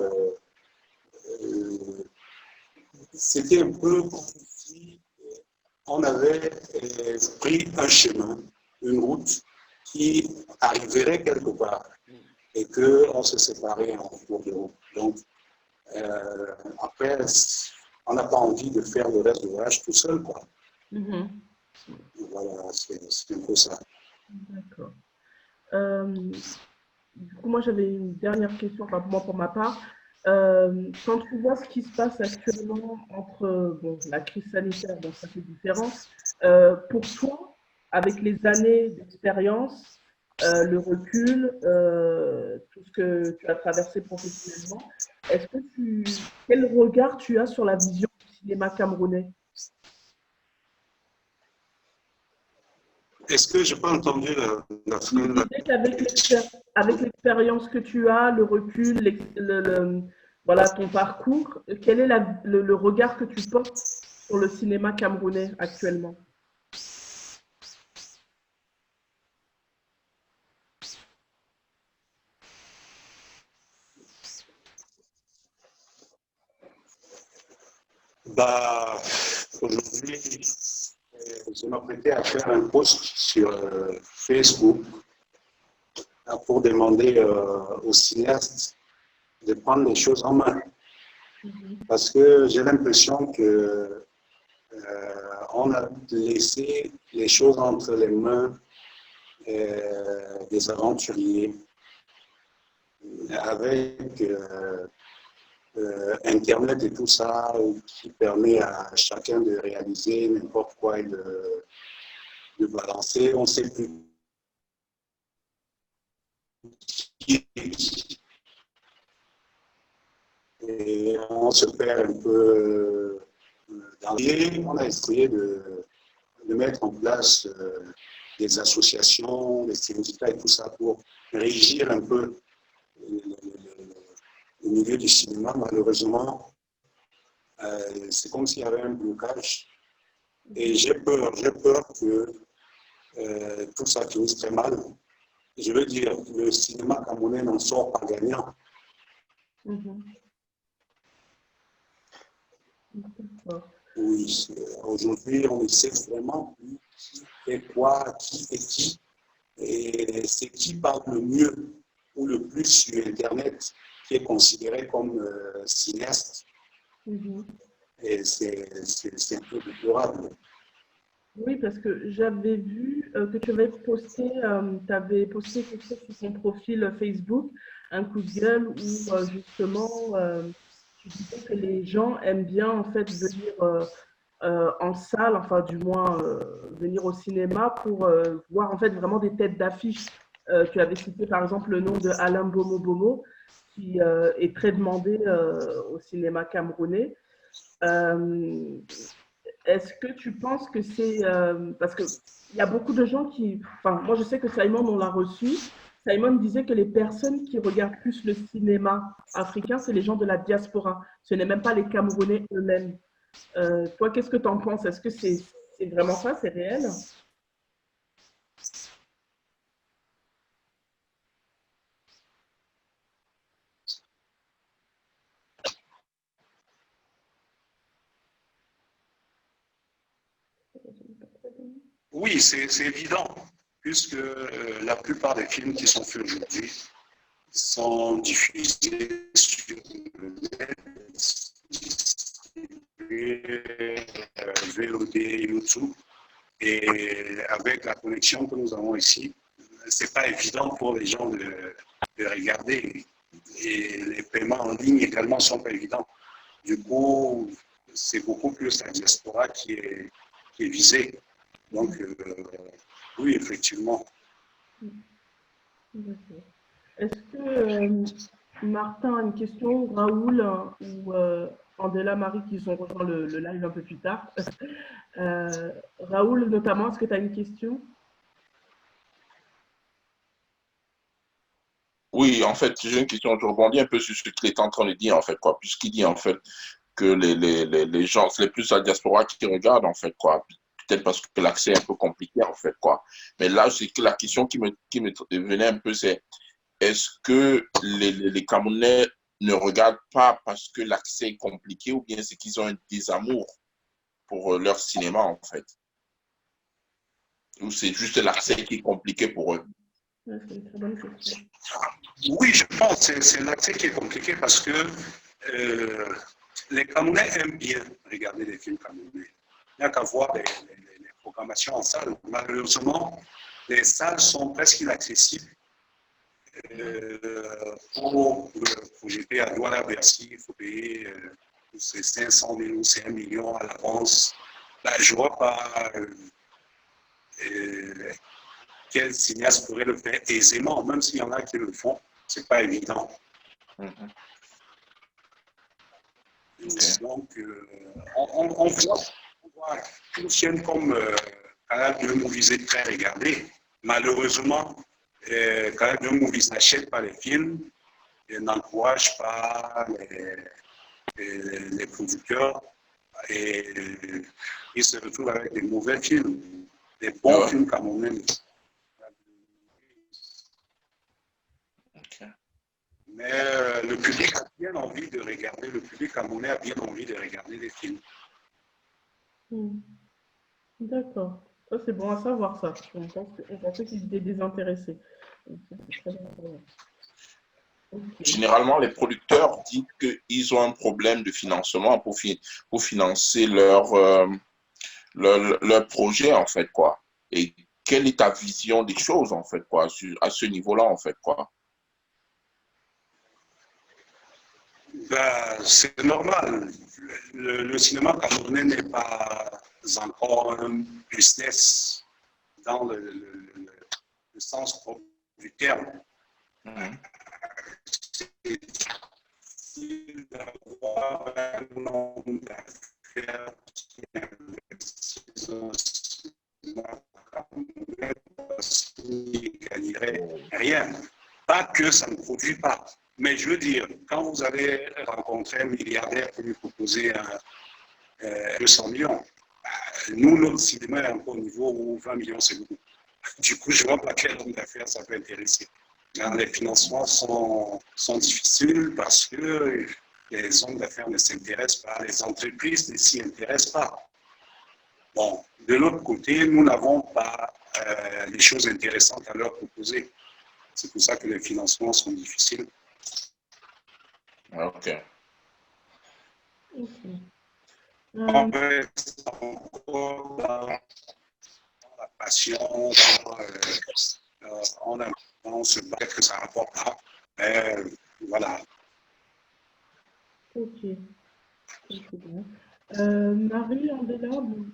Speaker 5: c'était un peu comme si on avait pris un chemin, une route qui arriverait quelque part et qu'on se séparait en cours de route. Donc, après, on n'a pas envie de faire le reste du voyage tout seul, quoi. Voilà, c'est un peu ça.
Speaker 2: D'accord. Du coup, moi, j'avais une dernière question, enfin, moi, pour ma part. Quand tu vois ce qui se passe actuellement entre la crise sanitaire, donc ça fait différent, pour toi, avec les années d'expérience, le recul, tout ce que tu as traversé professionnellement, quel regard tu as sur la vision du cinéma camerounais?
Speaker 5: Est-ce que je n'ai pas entendu la fin?
Speaker 2: Avec l'expérience que tu as, le recul, voilà, ton parcours, quel est le regard que tu portes sur le cinéma camerounais actuellement?
Speaker 5: Aujourd'hui, je m'apprêtais à faire un post sur Facebook pour demander aux cinéastes de prendre les choses en main. Parce que j'ai l'impression que on a laissé les choses entre les mains des aventuriers avec Internet et tout ça qui permet à chacun de réaliser n'importe quoi et de balancer. On ne sait plus qui est qui. Et on se perd un peu dans l'idée. On a essayé de mettre en place des associations, des syndicats et tout ça pour régir un peu le milieu du cinéma. Malheureusement, c'est comme s'il y avait un blocage. Et j'ai peur que tout ça finisse très mal. Je veux dire, le cinéma camerounais n'en sort pas gagnant. Oui, aujourd'hui, on ne sait vraiment plus qui est quoi, qui est qui. Et c'est qui parle le mieux ou le plus sur Internet qui est considéré comme cinéaste. Et c'est un peu déplorable.
Speaker 2: Oui, parce que j'avais vu que tu avais posté quelque chose sur ton profil Facebook, un coup de gueule où justement tu disais que les gens aiment bien en fait venir en salle, enfin du moins venir au cinéma pour voir en fait vraiment des têtes d'affiche. Tu avais cité par exemple le nom de Alain Bomo Bomo qui est très demandé au cinéma camerounais. Est-ce que tu penses que c'est... parce qu'il y a beaucoup de gens qui... Enfin, moi, je sais que Simon, on l'a reçu. Simon disait que les personnes qui regardent plus le cinéma africain, c'est les gens de la diaspora. Ce n'est même pas les Camerounais eux-mêmes. Toi, qu'est-ce que tu en penses? Est-ce que c'est vraiment ça? C'est réel?
Speaker 5: Oui, c'est évident. puisque la plupart des films qui sont faits aujourd'hui sont diffusés sur le net, distribués, VOD, YouTube. Et avec la connexion que nous avons ici, c'est pas évident pour les gens de regarder. Et les paiements en ligne également sont pas évidents. Du coup, c'est beaucoup plus la diaspora qui est visée. Donc, oui, effectivement.
Speaker 2: Est-ce que Martin a une question, Raoul ou Andela, Marie qui ont rejoint le live un peu plus tard? Raoul, notamment, est-ce que tu as une question?
Speaker 4: Oui, en fait, j'ai une question. Je rebondis un peu sur ce qu'il est en train de dire, en fait, quoi. Puisqu'il dit, en fait, que les gens, c'est plus la diaspora qui regarde, en fait, quoi. Peut-être parce que l'accès est un peu compliqué, en fait, quoi. Mais là, c'est que la question qui me venait un peu, c'est est-ce que les Camerounais ne regardent pas parce que l'accès est compliqué ou bien c'est qu'ils ont un désamour pour leur cinéma, en fait? Ou c'est juste l'accès qui est compliqué pour eux?
Speaker 2: C'est une très bonne question.
Speaker 5: Oui, je pense que c'est l'accès qui est compliqué parce que les Camerounais aiment bien regarder des films camerounais. Il n'y a qu'à voir les programmations en salle. Malheureusement, les salles sont presque inaccessibles. Pour projeter à Douala Bercy, il faut payer 500 000 ou 5 millions à l'avance. Là, je ne vois pas quel cinéaste pourrait le faire aisément, même s'il y en a qui le font, ce n'est pas évident. Donc, on voit une chaîne comme Canal 2 Movies est très regardée. Malheureusement, Canal 2 Movies n'achète pas les films et n'encourage pas les producteurs et ils se retrouvent avec des mauvais films, des bons films camerounais. Mais le public a bien envie de regarder, le public camerounais a bien envie de regarder les films.
Speaker 2: D'accord. Ça, c'est bon à savoir, ça. On pensait qu'ils étaient désintéressés.
Speaker 4: Généralement, les producteurs disent qu'ils ont un problème de financement pour financer leur projet, en fait, quoi. Et quelle est ta vision des choses, en fait, quoi, à ce niveau-là, en fait, quoi?
Speaker 5: Ben, c'est normal. Le cinéma camerounais n'est pas encore un business dans le sens propre du terme. C'est difficile d'avoir un nombre d'affaires qui investissent dans le cinéma camerounais parce qu'ils ne gagneraient rien. Pas que ça ne produit pas. Mais je veux dire, quand vous allez rencontrer un milliardaire pour lui proposer 200 millions, nous, notre cinéma est encore au niveau où 20 millions, c'est beaucoup. Du coup, je vois pas quel homme d'affaires ça peut intéresser. Les financements sont difficiles parce que les hommes d'affaires ne s'intéressent pas, les entreprises ne s'y intéressent pas. Bon, de l'autre côté, nous n'avons pas des choses intéressantes à leur proposer. C'est pour ça que les financements sont difficiles.
Speaker 4: Ok.
Speaker 5: On reste encore dans la passion, on se bat que ça ne rapporte pas. Voilà.
Speaker 2: Ok. Marie, Andela,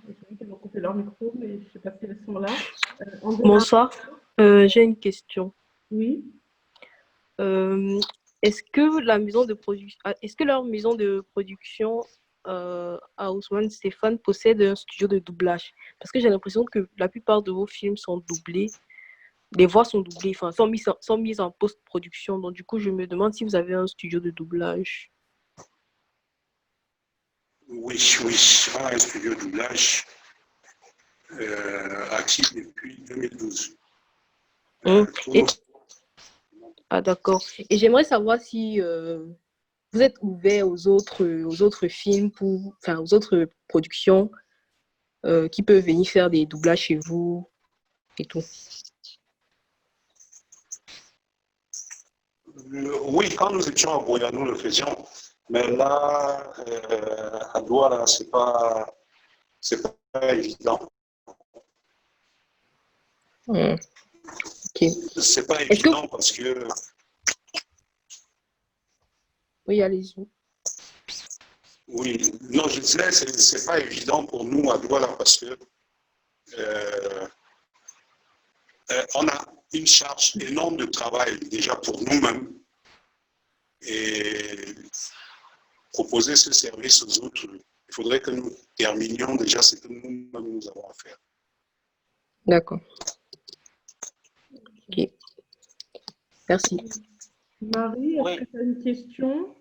Speaker 2: je sais qu'elles ont coupé leur micro, mais je ne sais pas si elles sont là. Andela.
Speaker 6: Bonsoir. J'ai une question.
Speaker 2: Oui.
Speaker 6: Est-ce que leur maison de production à Ousmane Stéphane possède un studio de doublage? Parce que j'ai l'impression que la plupart de vos films sont doublés, les voix sont doublées, enfin, sont mises en post-production. Donc du coup, je me demande si vous avez un studio de doublage.
Speaker 5: Oui, on a un studio de doublage actif depuis 2012.
Speaker 6: Ah, d'accord. Et j'aimerais savoir si vous êtes ouvert aux autres films, aux autres productions qui peuvent venir faire des doublages chez vous et tout.
Speaker 5: Oui, quand nous étions à Boya, nous le faisions. Mais là, à Douala, c'est pas évident.
Speaker 6: Ok.
Speaker 5: C'est pas
Speaker 6: Est-ce que...
Speaker 5: évident parce que,
Speaker 6: Oui, allez-y.
Speaker 5: oui, non, je disais, c'est pas évident pour nous à Douala parce que on a une charge énorme de travail déjà pour nous-mêmes et proposer ce service aux autres, il faudrait que nous terminions déjà ce que nous-mêmes nous avons à faire.
Speaker 6: D'accord. Ok. Merci.
Speaker 2: Marie, est-ce
Speaker 3: Oui.
Speaker 2: que tu as une question?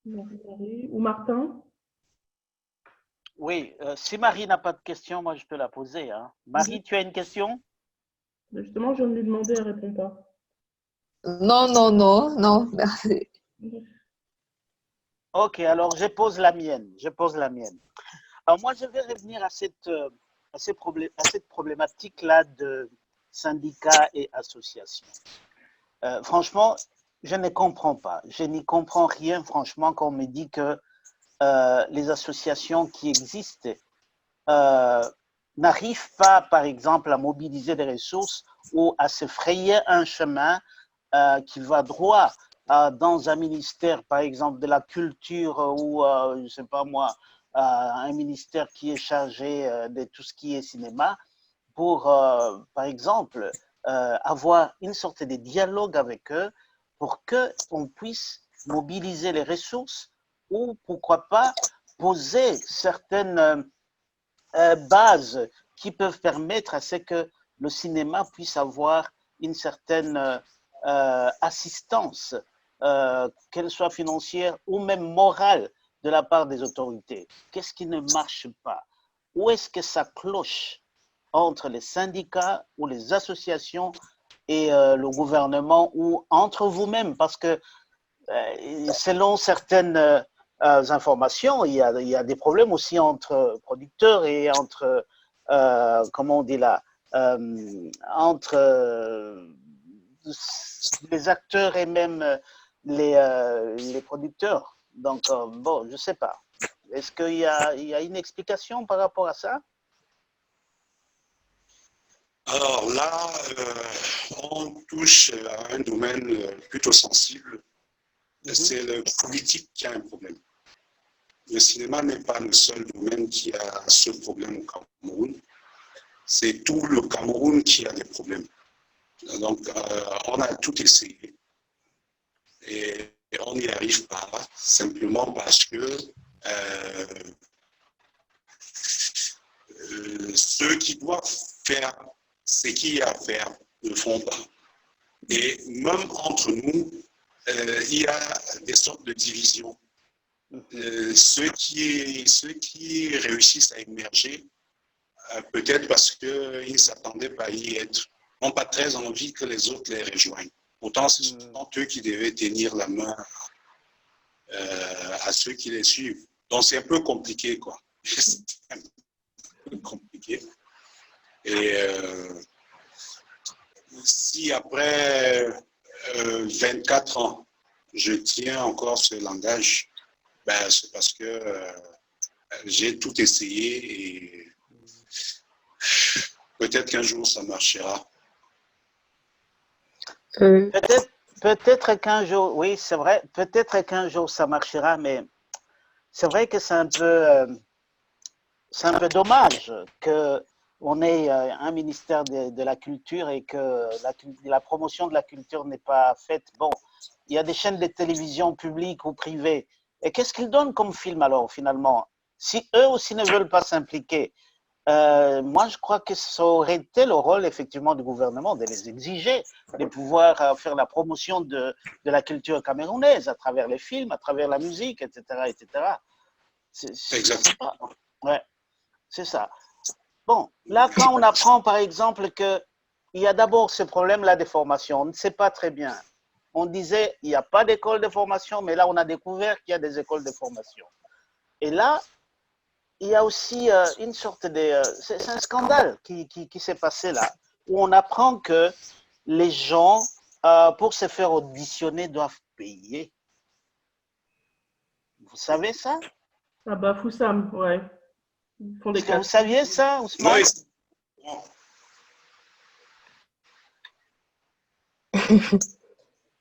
Speaker 2: Marie, ou Martin?
Speaker 3: Oui, si Marie n'a pas de question, moi je peux la poser. Hein. Marie, tu as une question?
Speaker 2: Justement, je viens de lui demander, elle ne répond pas.
Speaker 7: Non, merci.
Speaker 3: Ok, alors je pose la mienne. Alors moi, je vais revenir à cette problématique-là de syndicats et associations. Franchement, je ne comprends pas. Je n'y comprends rien, franchement, quand on me dit que les associations qui existent n'arrivent pas, par exemple, à mobiliser des ressources ou à se frayer un chemin qui va droit dans un ministère, par exemple, de la culture ou, je ne sais pas moi, un ministère qui est chargé de tout ce qui est cinéma, pour, par exemple, avoir une sorte de dialogue avec eux pour qu'on puisse mobiliser les ressources ou, pourquoi pas, poser certaines bases qui peuvent permettre à ce que le cinéma puisse avoir une certaine assistance, qu'elle soit financière ou même morale de la part des autorités. Qu'est-ce qui ne marche pas? Où est-ce que ça cloche entre les syndicats ou les associations et le gouvernement ou entre vous-même? Parce que selon certaines informations, il y a des problèmes aussi entre producteurs et entre, comment on dit là, entre les acteurs et même les producteurs. Donc, bon, je ne sais pas. Est-ce qu'il y a une explication par rapport à ça?
Speaker 5: Alors là, on touche à un domaine plutôt sensible. C'est le politique qui a un problème. Le cinéma n'est pas le seul domaine qui a ce problème au Cameroun. C'est tout le Cameroun qui a des problèmes. Donc, on a tout essayé et on n'y arrive pas simplement parce que ceux qui doivent faire ce qu'il y a à faire ne font pas. Et même entre nous, il y a des sortes de divisions. Ceux qui réussissent à émerger, peut-être parce qu'ils ne s'attendaient pas à y être, n'ont pas très envie que les autres les rejoignent. Pourtant, ce sont eux qui devaient tenir la main à ceux qui les suivent. Donc, c'est un peu compliqué, quoi. C'est un peu compliqué. Et si après 24 ans, je tiens encore ce langage, ben, c'est parce que j'ai tout essayé et peut-être qu'un jour ça marchera.
Speaker 3: Peut-être qu'un jour, oui, c'est vrai, peut-être qu'un jour ça marchera, mais c'est vrai que c'est un peu dommage qu'on ait un ministère de la culture et que la promotion de la culture n'est pas faite. Bon, il y a des chaînes de télévision publiques ou privées. Et qu'est-ce qu'ils donnent comme film alors, finalement? Si eux aussi ne veulent pas s'impliquer, moi, je crois que ça aurait été le rôle, effectivement, du gouvernement de les exiger, de pouvoir faire la promotion de la culture camerounaise à travers les films, à travers la musique, etc., etc.
Speaker 5: Exactement.
Speaker 3: Ouais, c'est ça. Bon, là, quand on apprend, par exemple, qu'il y a d'abord ce problème-là de formation, on ne sait pas très bien. On disait, il n'y a pas d'école de formation, mais là, on a découvert qu'il y a des écoles de formation. Et là, il y a aussi une sorte de... c'est un scandale qui s'est passé là, où on apprend que les gens, pour se faire auditionner, doivent payer. Vous savez ça?
Speaker 2: Ah bah, Foussam, ouais. Ils font des
Speaker 3: Est-ce que vous
Speaker 2: castes.
Speaker 3: saviez ça, Ousmane?
Speaker 5: Oui, bon,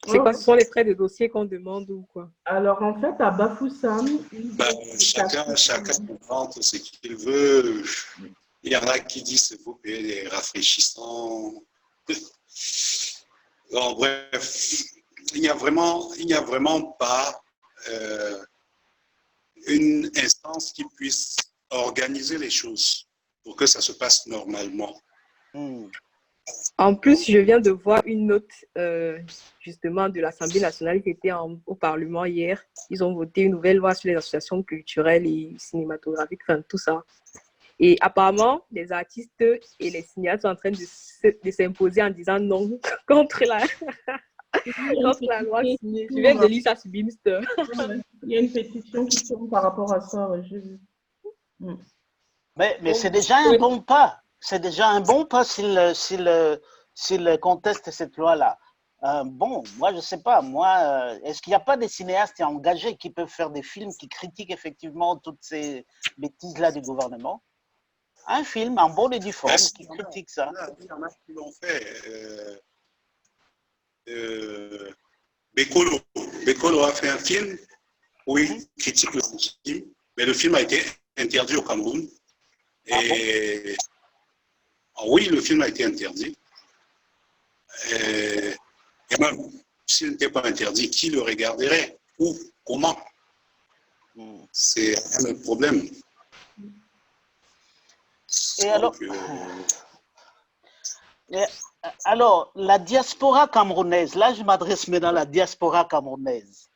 Speaker 6: C'est
Speaker 2: Ouais,
Speaker 6: quoi?
Speaker 2: ouais.
Speaker 6: Ce sont les frais de dossier qu'on demande ou quoi?
Speaker 2: Alors, en fait, à Bafoussam, ils
Speaker 5: ben,
Speaker 2: ont des
Speaker 5: chacun
Speaker 2: castes.
Speaker 5: invente ce qu'il veut. Il y en a qui disent qu'il faut payer les rafraîchissants. Bon, bref, il n'y a vraiment pas une instance qui puisse organiser les choses pour que ça se passe normalement.
Speaker 3: Hmm.
Speaker 6: En plus, je viens de voir une note justement de l'Assemblée nationale qui était au Parlement hier. Ils ont voté une nouvelle loi sur les associations culturelles et cinématographiques, enfin tout ça. Et apparemment, les artistes et les cinéastes sont en train de s'imposer en disant non contre la, contre la loi signée. Je viens de lire ça sur Beamster.
Speaker 2: Ouais. Il y a une pétition qui tourne par rapport à ça, ouais, j'ai vu. Mm.
Speaker 3: Mais c'est déjà un bon pas. C'est déjà un bon pas s'il conteste cette loi-là. Bon, moi, je ne sais pas. Moi, est-ce qu'il n'y a pas des cinéastes engagés qui peuvent faire des films qui critiquent effectivement toutes ces bêtises-là du gouvernement? Un film en bonne et due forme qui critique ça.
Speaker 5: Il y en a qui l'ont fait. Bekolo. Bekolo a fait un film où il critique le régime, mais le film a été interdit au Cameroun. Et oui, le film a été interdit. Et même s'il n'était pas interdit, qui le regarderait? Où? Comment? C'est un problème.
Speaker 3: Et alors,
Speaker 5: Donc,
Speaker 3: alors, la diaspora camerounaise, là je m'adresse maintenant à la diaspora camerounaise.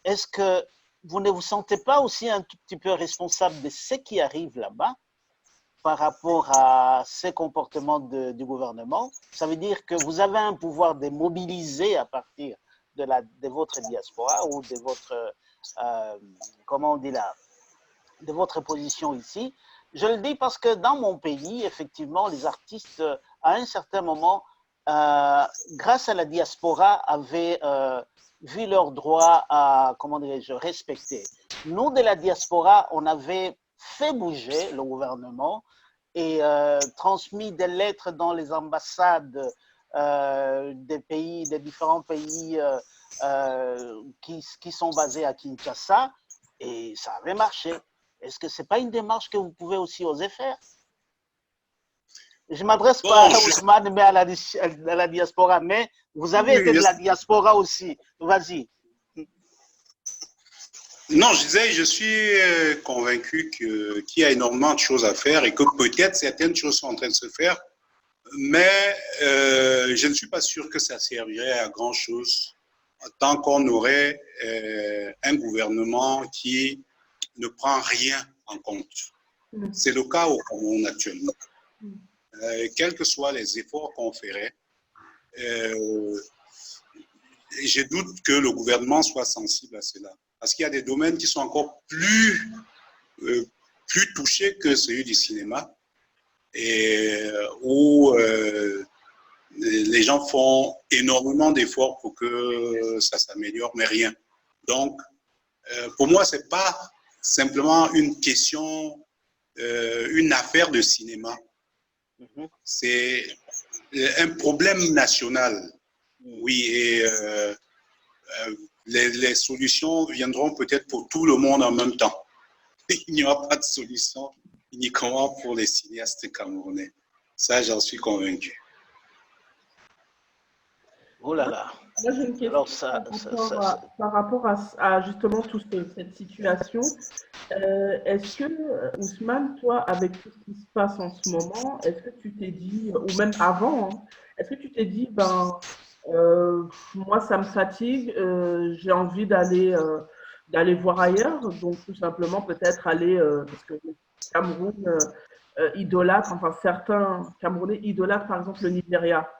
Speaker 3: Est-ce que vous ne vous sentez pas aussi un tout petit peu responsable de ce qui arrive là-bas par rapport à ces comportements du gouvernement? Ça veut dire que vous avez un pouvoir de mobiliser à partir de votre diaspora ou de votre, comment on dit là, de votre position ici. Je le dis parce que dans mon pays, effectivement, les artistes, à un certain moment, grâce à la diaspora, avaient vu leurs droits à, comment dirais-je, respectés. Nous, de la diaspora, on avait fait bouger le gouvernement et transmis des lettres dans les ambassades des différents pays qui sont basés à Kinshasa, et ça avait marché. Est-ce que ce n'est pas une démarche que vous pouvez aussi oser faire? Je ne m'adresse pas à Ousmane, mais à la diaspora, mais vous avez été de la diaspora aussi. Vas-y.
Speaker 5: Non, je disais, je suis convaincu qu'il y a énormément de choses à faire et que peut-être certaines choses sont en train de se faire, mais je ne suis pas sûr que ça servirait à grand-chose tant qu'on aurait un gouvernement qui ne prend rien en compte. C'est le cas au Cameroun actuellement. Quels que soient les efforts qu'on ferait, je doute que le gouvernement soit sensible à cela. Parce qu'il y a des domaines qui sont encore plus touchés que celui du cinéma, et où les gens font énormément d'efforts pour que ça s'améliore, mais rien. Donc, pour moi, ce n'est pas simplement une question, une affaire de cinéma. C'est un problème national. Oui, et les solutions viendront peut-être pour tout le monde en même temps. Il n'y aura pas de solution uniquement pour les cinéastes camerounais. Ça, j'en suis convaincu.
Speaker 3: Oh là là.
Speaker 2: Moi, j'ai une question par rapport à justement toute cette situation. Est-ce que, Ousmane, toi, avec tout ce qui se passe en ce moment, est-ce que tu t'es dit, ou même avant, hein, est-ce que tu t'es dit, moi, ça me fatigue, j'ai envie d'aller voir ailleurs, donc tout simplement peut-être aller, parce que le Cameroun idolâtre, enfin certains Camerounais idolâtrent par exemple le Nigeria.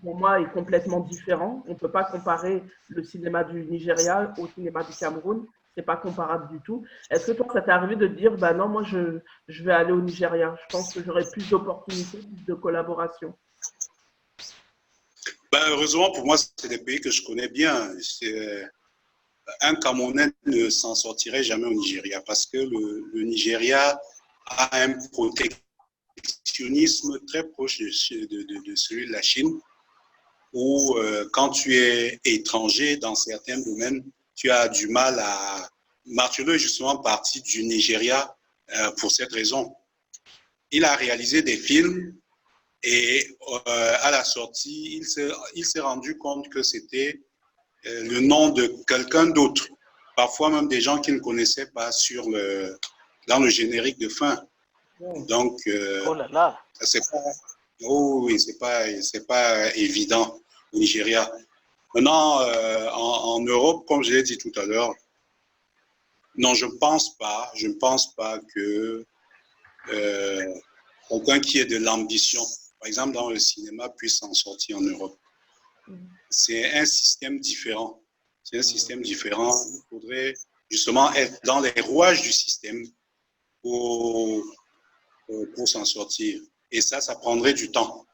Speaker 2: Pour moi, est complètement différent. On ne peut pas comparer le cinéma du Nigeria au cinéma du Cameroun. C'est pas comparable du tout. Est-ce que toi, ça t'est arrivé de te dire, non, moi, je vais aller au Nigeria. Je pense que j'aurai plus d'opportunités, plus de collaboration.
Speaker 5: Ben, heureusement pour moi, c'est des pays que je connais bien. Un Camerounais ne s'en sortirait jamais au Nigeria parce que le Nigeria a un protectionnisme très proche de celui de la Chine, où quand tu es étranger dans certains domaines, tu as du mal à... Martineau est justement parti du Nigeria pour cette raison. Il a réalisé des films et à la sortie, il s'est rendu compte que c'était le nom de quelqu'un d'autre. Parfois même des gens qu'il ne connaissait pas dans le générique de fin. Donc,
Speaker 3: Oh là là.
Speaker 5: c'est pas évident au Nigeria. Maintenant, en Europe, comme je l'ai dit tout à l'heure, non, je ne pense pas que quelqu'un qui ait de l'ambition, par exemple dans le cinéma, puisse s'en sortir en Europe. C'est un système différent. C'est un système différent. Il faudrait justement être dans les rouages du système pour s'en sortir. Et ça prendrait du temps.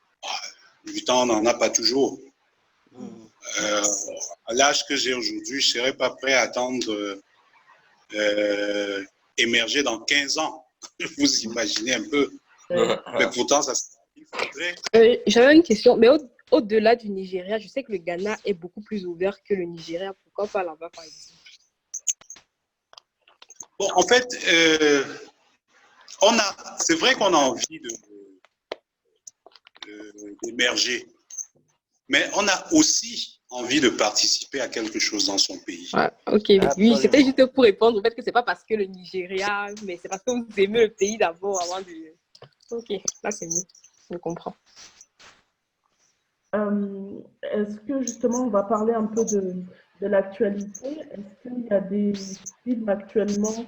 Speaker 5: Du temps, on n'en a pas toujours. À l'âge que j'ai aujourd'hui, je ne serais pas prêt à attendre émerger dans 15 ans. Vous imaginez un peu. Mais pourtant, il faudrait...
Speaker 6: J'avais une question, mais au-delà du Nigeria, je sais que le Ghana est beaucoup plus ouvert que le Nigeria. Pourquoi pas là-bas, par exemple?
Speaker 5: Bon, en fait, c'est vrai qu'on a envie d'émerger, mais on a aussi envie de participer à quelque chose dans son pays.
Speaker 6: Ouais, ok, oui, c'était juste pour répondre au fait que c'est pas parce que le Nigeria, mais c'est parce que vous aimez le pays d'abord avant de... Ok, là c'est mieux, je comprends.
Speaker 2: Est-ce que justement on va parler un peu de l'actualité? Est-ce qu'il y a des films actuellement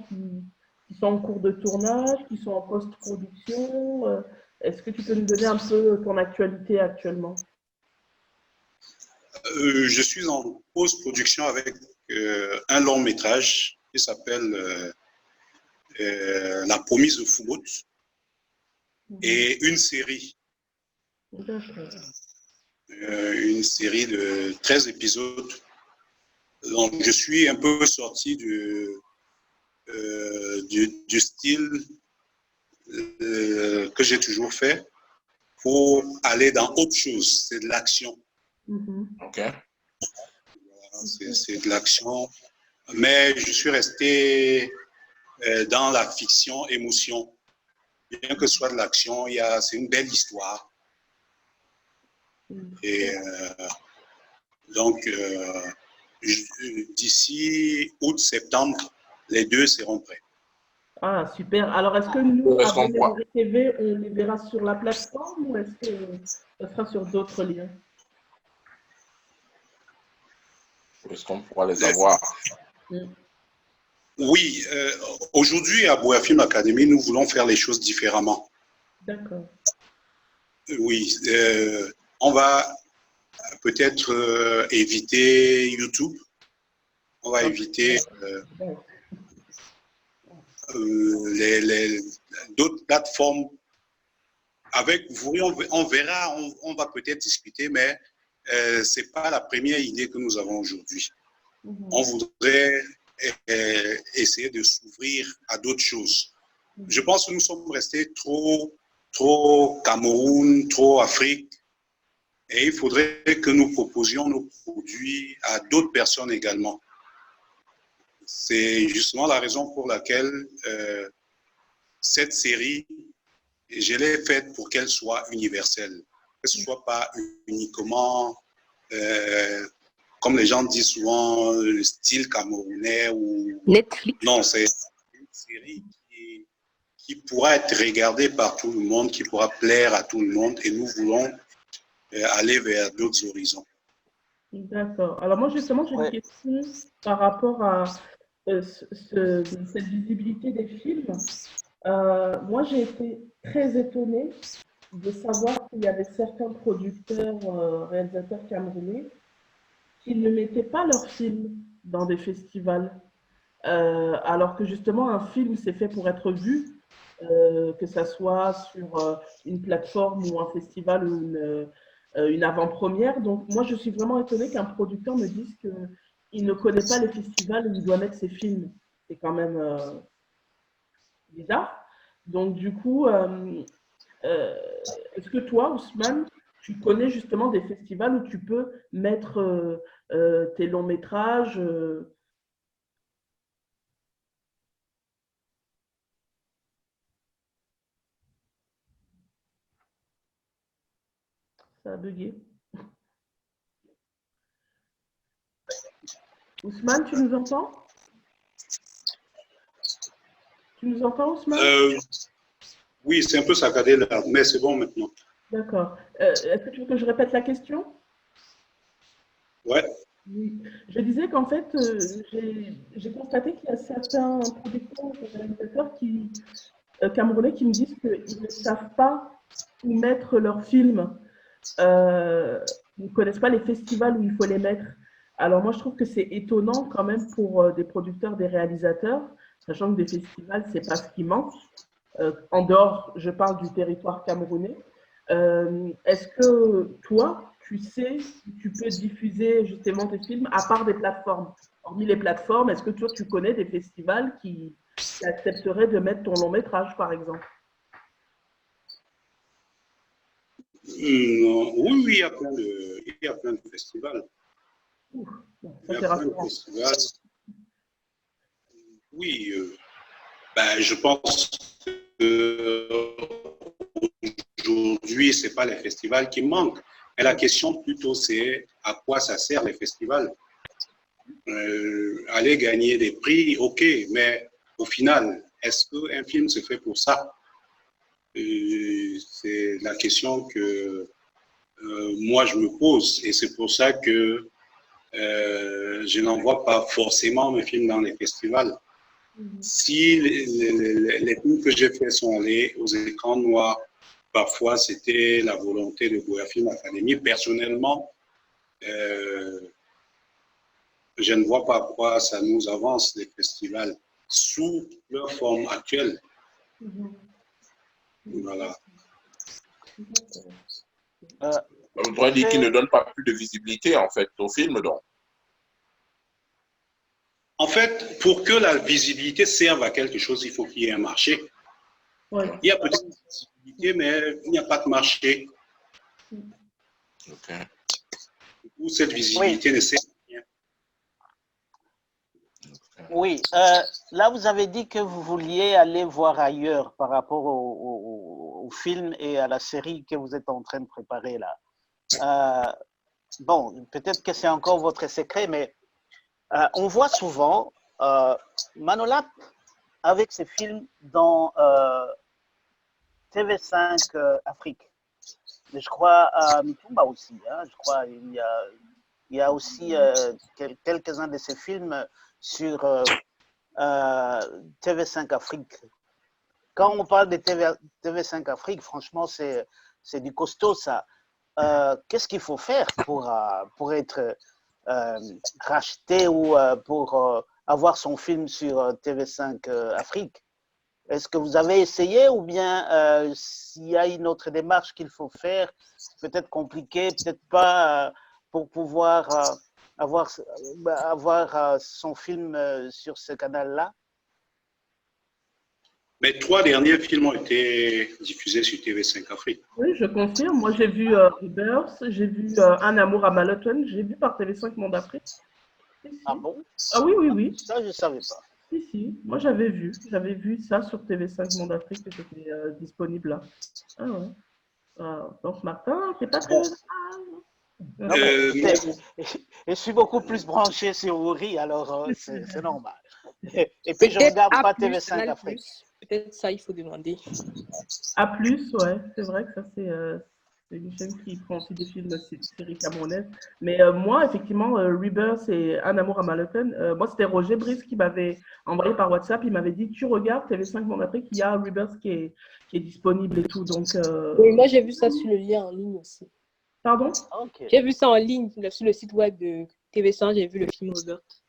Speaker 2: qui sont en cours de tournage, qui sont en post-production? Est-ce que tu peux nous donner un peu ton actualité actuellement?
Speaker 5: Je suis en post-production avec un long métrage qui s'appelle La Promise de Fumot et une série. Une série de 13 épisodes. Donc, je suis un peu sorti du style que j'ai toujours fait pour aller dans autre chose. C'est de l'action.
Speaker 4: OK.
Speaker 5: C'est de l'action. Mais je suis resté dans la fiction émotion. Bien que ce soit de l'action, c'est une belle histoire. Et donc, d'ici août-septembre, les deux seront prêts.
Speaker 2: Ah, super. Alors, est-ce que nous, à Bolémoré TV, on les verra sur la plateforme ou est-ce que ça sera sur d'autres liens?
Speaker 4: Est-ce qu'on pourra les avoir?
Speaker 5: Oui, aujourd'hui à Boya Film Academy, nous voulons faire les choses différemment.
Speaker 2: D'accord.
Speaker 5: Oui, on va peut-être éviter YouTube, on va éviter d'autres plateformes. Avec vous, on verra, on va peut-être discuter, mais ce n'est pas la première idée que nous avons aujourd'hui. On voudrait essayer de s'ouvrir à d'autres choses. Je pense que nous sommes restés trop Cameroun, trop Afrique, et il faudrait que nous proposions nos produits à d'autres personnes également. C'est justement la raison pour laquelle cette série, je l'ai faite pour qu'elle soit universelle, que ce ne soit pas uniquement, comme les gens disent souvent, le style camerounais ou...
Speaker 6: Netflix.
Speaker 5: Non, c'est une série qui pourra être regardée par tout le monde, qui pourra plaire à tout le monde, et nous voulons aller vers d'autres horizons.
Speaker 2: D'accord. Alors moi, justement, j'ai une question par rapport à cette visibilité des films. Moi, j'ai été très étonnée de savoir qu'il y avait certains producteurs, réalisateurs camerounais qui ne mettaient pas leurs films dans des festivals. Alors que justement, un film, c'est fait pour être vu, que ça soit sur une plateforme ou un festival ou une avant-première. Donc, moi, je suis vraiment étonnée qu'un producteur me dise qu'il ne connaît pas les festivals où il doit mettre ses films. C'est quand même bizarre. Donc, du coup, est-ce que toi, Ousmane, tu connais justement des festivals où tu peux mettre tes longs métrages Ça a bugué. Ousmane, tu nous entends? Tu nous entends, Ousmane?
Speaker 5: Oui, c'est un peu saccadé là, mais c'est bon maintenant.
Speaker 2: D'accord. Est-ce que tu veux que je répète la question?
Speaker 5: Ouais.
Speaker 2: Oui. Je disais qu'en fait, j'ai constaté qu'il y a certains producteurs et réalisateurs camerounais qui me disent qu'ils ne savent pas où mettre leurs films. Ils ne connaissent pas les festivals où il faut les mettre. Alors moi, je trouve que c'est étonnant quand même pour des producteurs, des réalisateurs, sachant que des festivals, ce n'est pas ce qui manque. En dehors, je parle du territoire camerounais. Est-ce que toi, tu sais si tu peux diffuser justement tes films à part des plateformes? Hormis les plateformes, est-ce que toi, tu connais des festivals qui accepteraient de mettre ton long métrage, par exemple?
Speaker 5: Non. Oui, oui, il y a plein de festivals.
Speaker 2: Ouf, bon,
Speaker 5: Il y
Speaker 2: ça,
Speaker 5: a
Speaker 2: c'est
Speaker 5: plein de
Speaker 2: rassurant.
Speaker 5: festivals. Oui, ben, je pense qu'aujourd'hui, ce n'est pas les festivals qui manquent. Mais la question plutôt, c'est à quoi ça sert les festivals? Aller gagner des prix, ok, mais au final, est-ce qu'un film se fait pour ça? C'est la question que moi je me pose, et c'est pour ça que je n'envoie pas forcément mes films dans les festivals. Si les films que j'ai faits sont allés aux écrans noirs, parfois c'était la volonté de Goya Film Academy. Personnellement, je ne vois pas à quoi ça nous avance, les festivals, sous leur forme actuelle. Voilà.
Speaker 4: On pourrait dire qu'ils ne donnent pas plus de visibilité, en fait, au film, donc.
Speaker 5: En fait, pour que la visibilité serve à quelque chose, il faut qu'il y ait un marché.
Speaker 2: Ouais.
Speaker 5: Il y a peut-être une visibilité, mais il n'y a pas de marché.
Speaker 4: Okay.
Speaker 5: Du coup, cette visibilité ne sert à rien.
Speaker 3: Oui, là vous avez dit que vous vouliez aller voir ailleurs par rapport au film et à la série que vous êtes en train de préparer là. Bon, peut-être que c'est encore votre secret, mais on voit souvent Manolap avec ses films dans TV5 Afrique. Mais je crois à Mitumba aussi. Hein, je crois il y a aussi quelques-uns de ses films sur TV5 Afrique. Quand on parle de TV5 Afrique, franchement, c'est du costaud ça. Qu'est-ce qu'il faut faire pour être racheté ou pour avoir son film sur TV5 Afrique? Est-ce que vous avez essayé ou bien s'il y a une autre démarche qu'il faut faire, peut-être compliquée, peut-être pas, pour pouvoir avoir son film sur ce canal-là?
Speaker 5: Mais 3 derniers films ont été diffusés sur TV5 Afrique.
Speaker 2: Oui, je confirme. Moi, j'ai vu Rebirth, j'ai vu Un amour à Maloton, j'ai vu par TV5 Monde Afrique. Si.
Speaker 3: Ah bon?
Speaker 2: Ah oui, oui, oui.
Speaker 3: Ça, je ne savais pas.
Speaker 2: Si. Moi, j'avais vu ça sur TV5 Monde Afrique, que c'était disponible là. Ah ouais. Donc, Martin, t'es pas très...
Speaker 3: Non, mais je suis beaucoup plus branché sur Ouri, alors c'est normal. Et puis, je ne regarde pas TV5 Afrique.
Speaker 6: Peut-être ça, il faut demander.
Speaker 2: A+, ouais, c'est vrai que ça, c'est une chaîne qui prend aussi des films de séries camerounaises. Mais moi, effectivement, Rebirth et Un amour à Maloton, moi, c'était Roger Brice qui m'avait envoyé par WhatsApp. Il m'avait dit, tu regardes TV5 Monde Afrique, il y a Rebirth qui est disponible et tout. Donc,
Speaker 6: Oui, moi, j'ai vu ça sur le lien en ligne aussi.
Speaker 2: Pardon?
Speaker 3: Okay.
Speaker 6: J'ai vu ça en ligne sur le site web de TV5, j'ai vu le film Rebirth.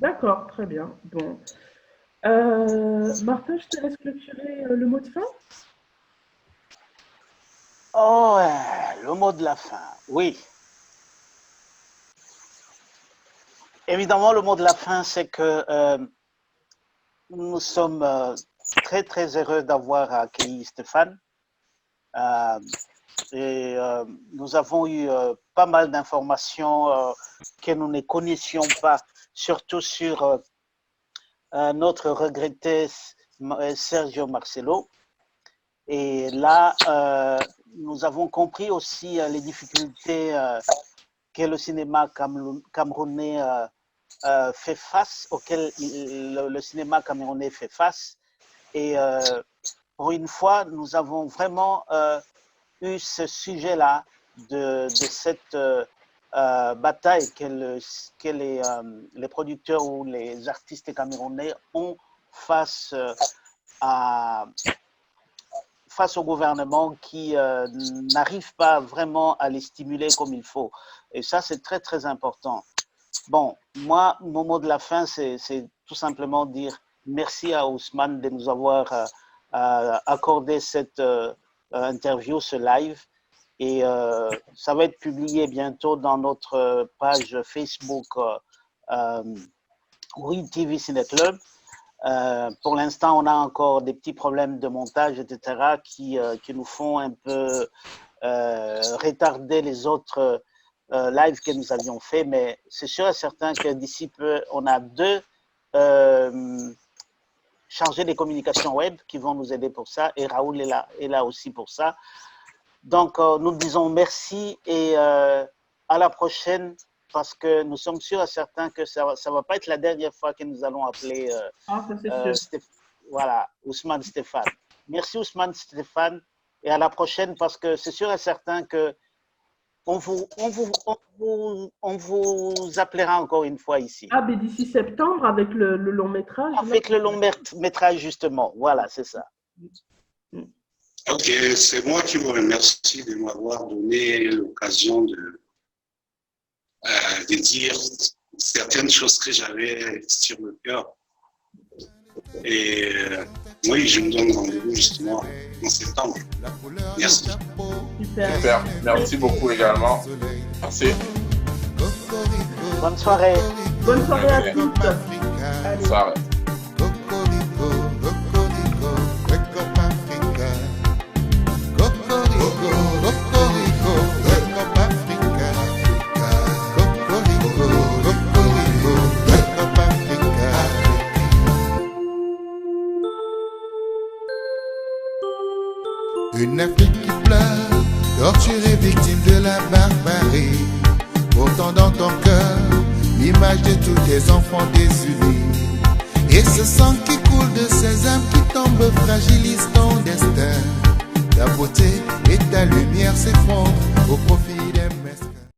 Speaker 2: D'accord, très bien. Bon. Martin, je te laisse clôturer le mot de fin.
Speaker 3: Oh, le mot de la fin, oui. Évidemment, le mot de la fin, c'est que nous sommes très, très heureux d'avoir accueilli Stéphane. Nous avons eu pas mal d'informations que nous ne connaissions pas, surtout sur notre regretté Sergio Marcelo. Et là, nous avons compris aussi les difficultés que le cinéma camerounais fait face, auxquelles le cinéma camerounais fait face. Et pour une fois, nous avons vraiment eu ce sujet-là de cette bataille que les producteurs ou les artistes camerounais ont face au gouvernement qui n'arrive pas vraiment à les stimuler comme il faut. Et ça, c'est très, très important. Bon, moi, mon mot de la fin, c'est tout simplement dire merci à Ousmane de nous avoir accordé cette interview, ce live. Et ça va être publié bientôt dans notre page Facebook Oui TV Ciné Club. Pour l'instant, on a encore des petits problèmes de montage, etc., qui nous font un peu retarder les autres lives que nous avions fait. Mais c'est sûr et certain que d'ici peu, on a 2 chargés des communications web qui vont nous aider pour ça. Et Raoul est là aussi pour ça. Donc, nous disons merci et à la prochaine, parce que nous sommes sûrs et certains que ça ne va pas être la dernière fois que nous allons appeler voilà, Ousmane Stéphane. Merci Ousmane Stéphane et à la prochaine, parce que c'est sûr et certain que on vous appellera encore une fois ici.
Speaker 2: Ah, mais d'ici septembre, avec le long métrage.
Speaker 3: Avec le long métrage, justement. Voilà, c'est ça.
Speaker 5: Ok, c'est moi qui vous remercie de m'avoir donné l'occasion de dire certaines choses que j'avais sur le cœur. Et oui, je me donne rendez-vous justement en septembre. Merci.
Speaker 4: Super. Merci beaucoup également. Merci.
Speaker 3: Bonne soirée.
Speaker 2: Bonne soirée à tous.
Speaker 4: Bonne soirée.
Speaker 1: Une Afrique qui pleure, torturée, victime de la barbarie. Pourtant dans ton cœur, l'image de tous tes enfants désunis. Et ce sang qui coule de ces âmes qui tombent fragilise ton destin. Ta beauté et ta lumière s'effondrent au profit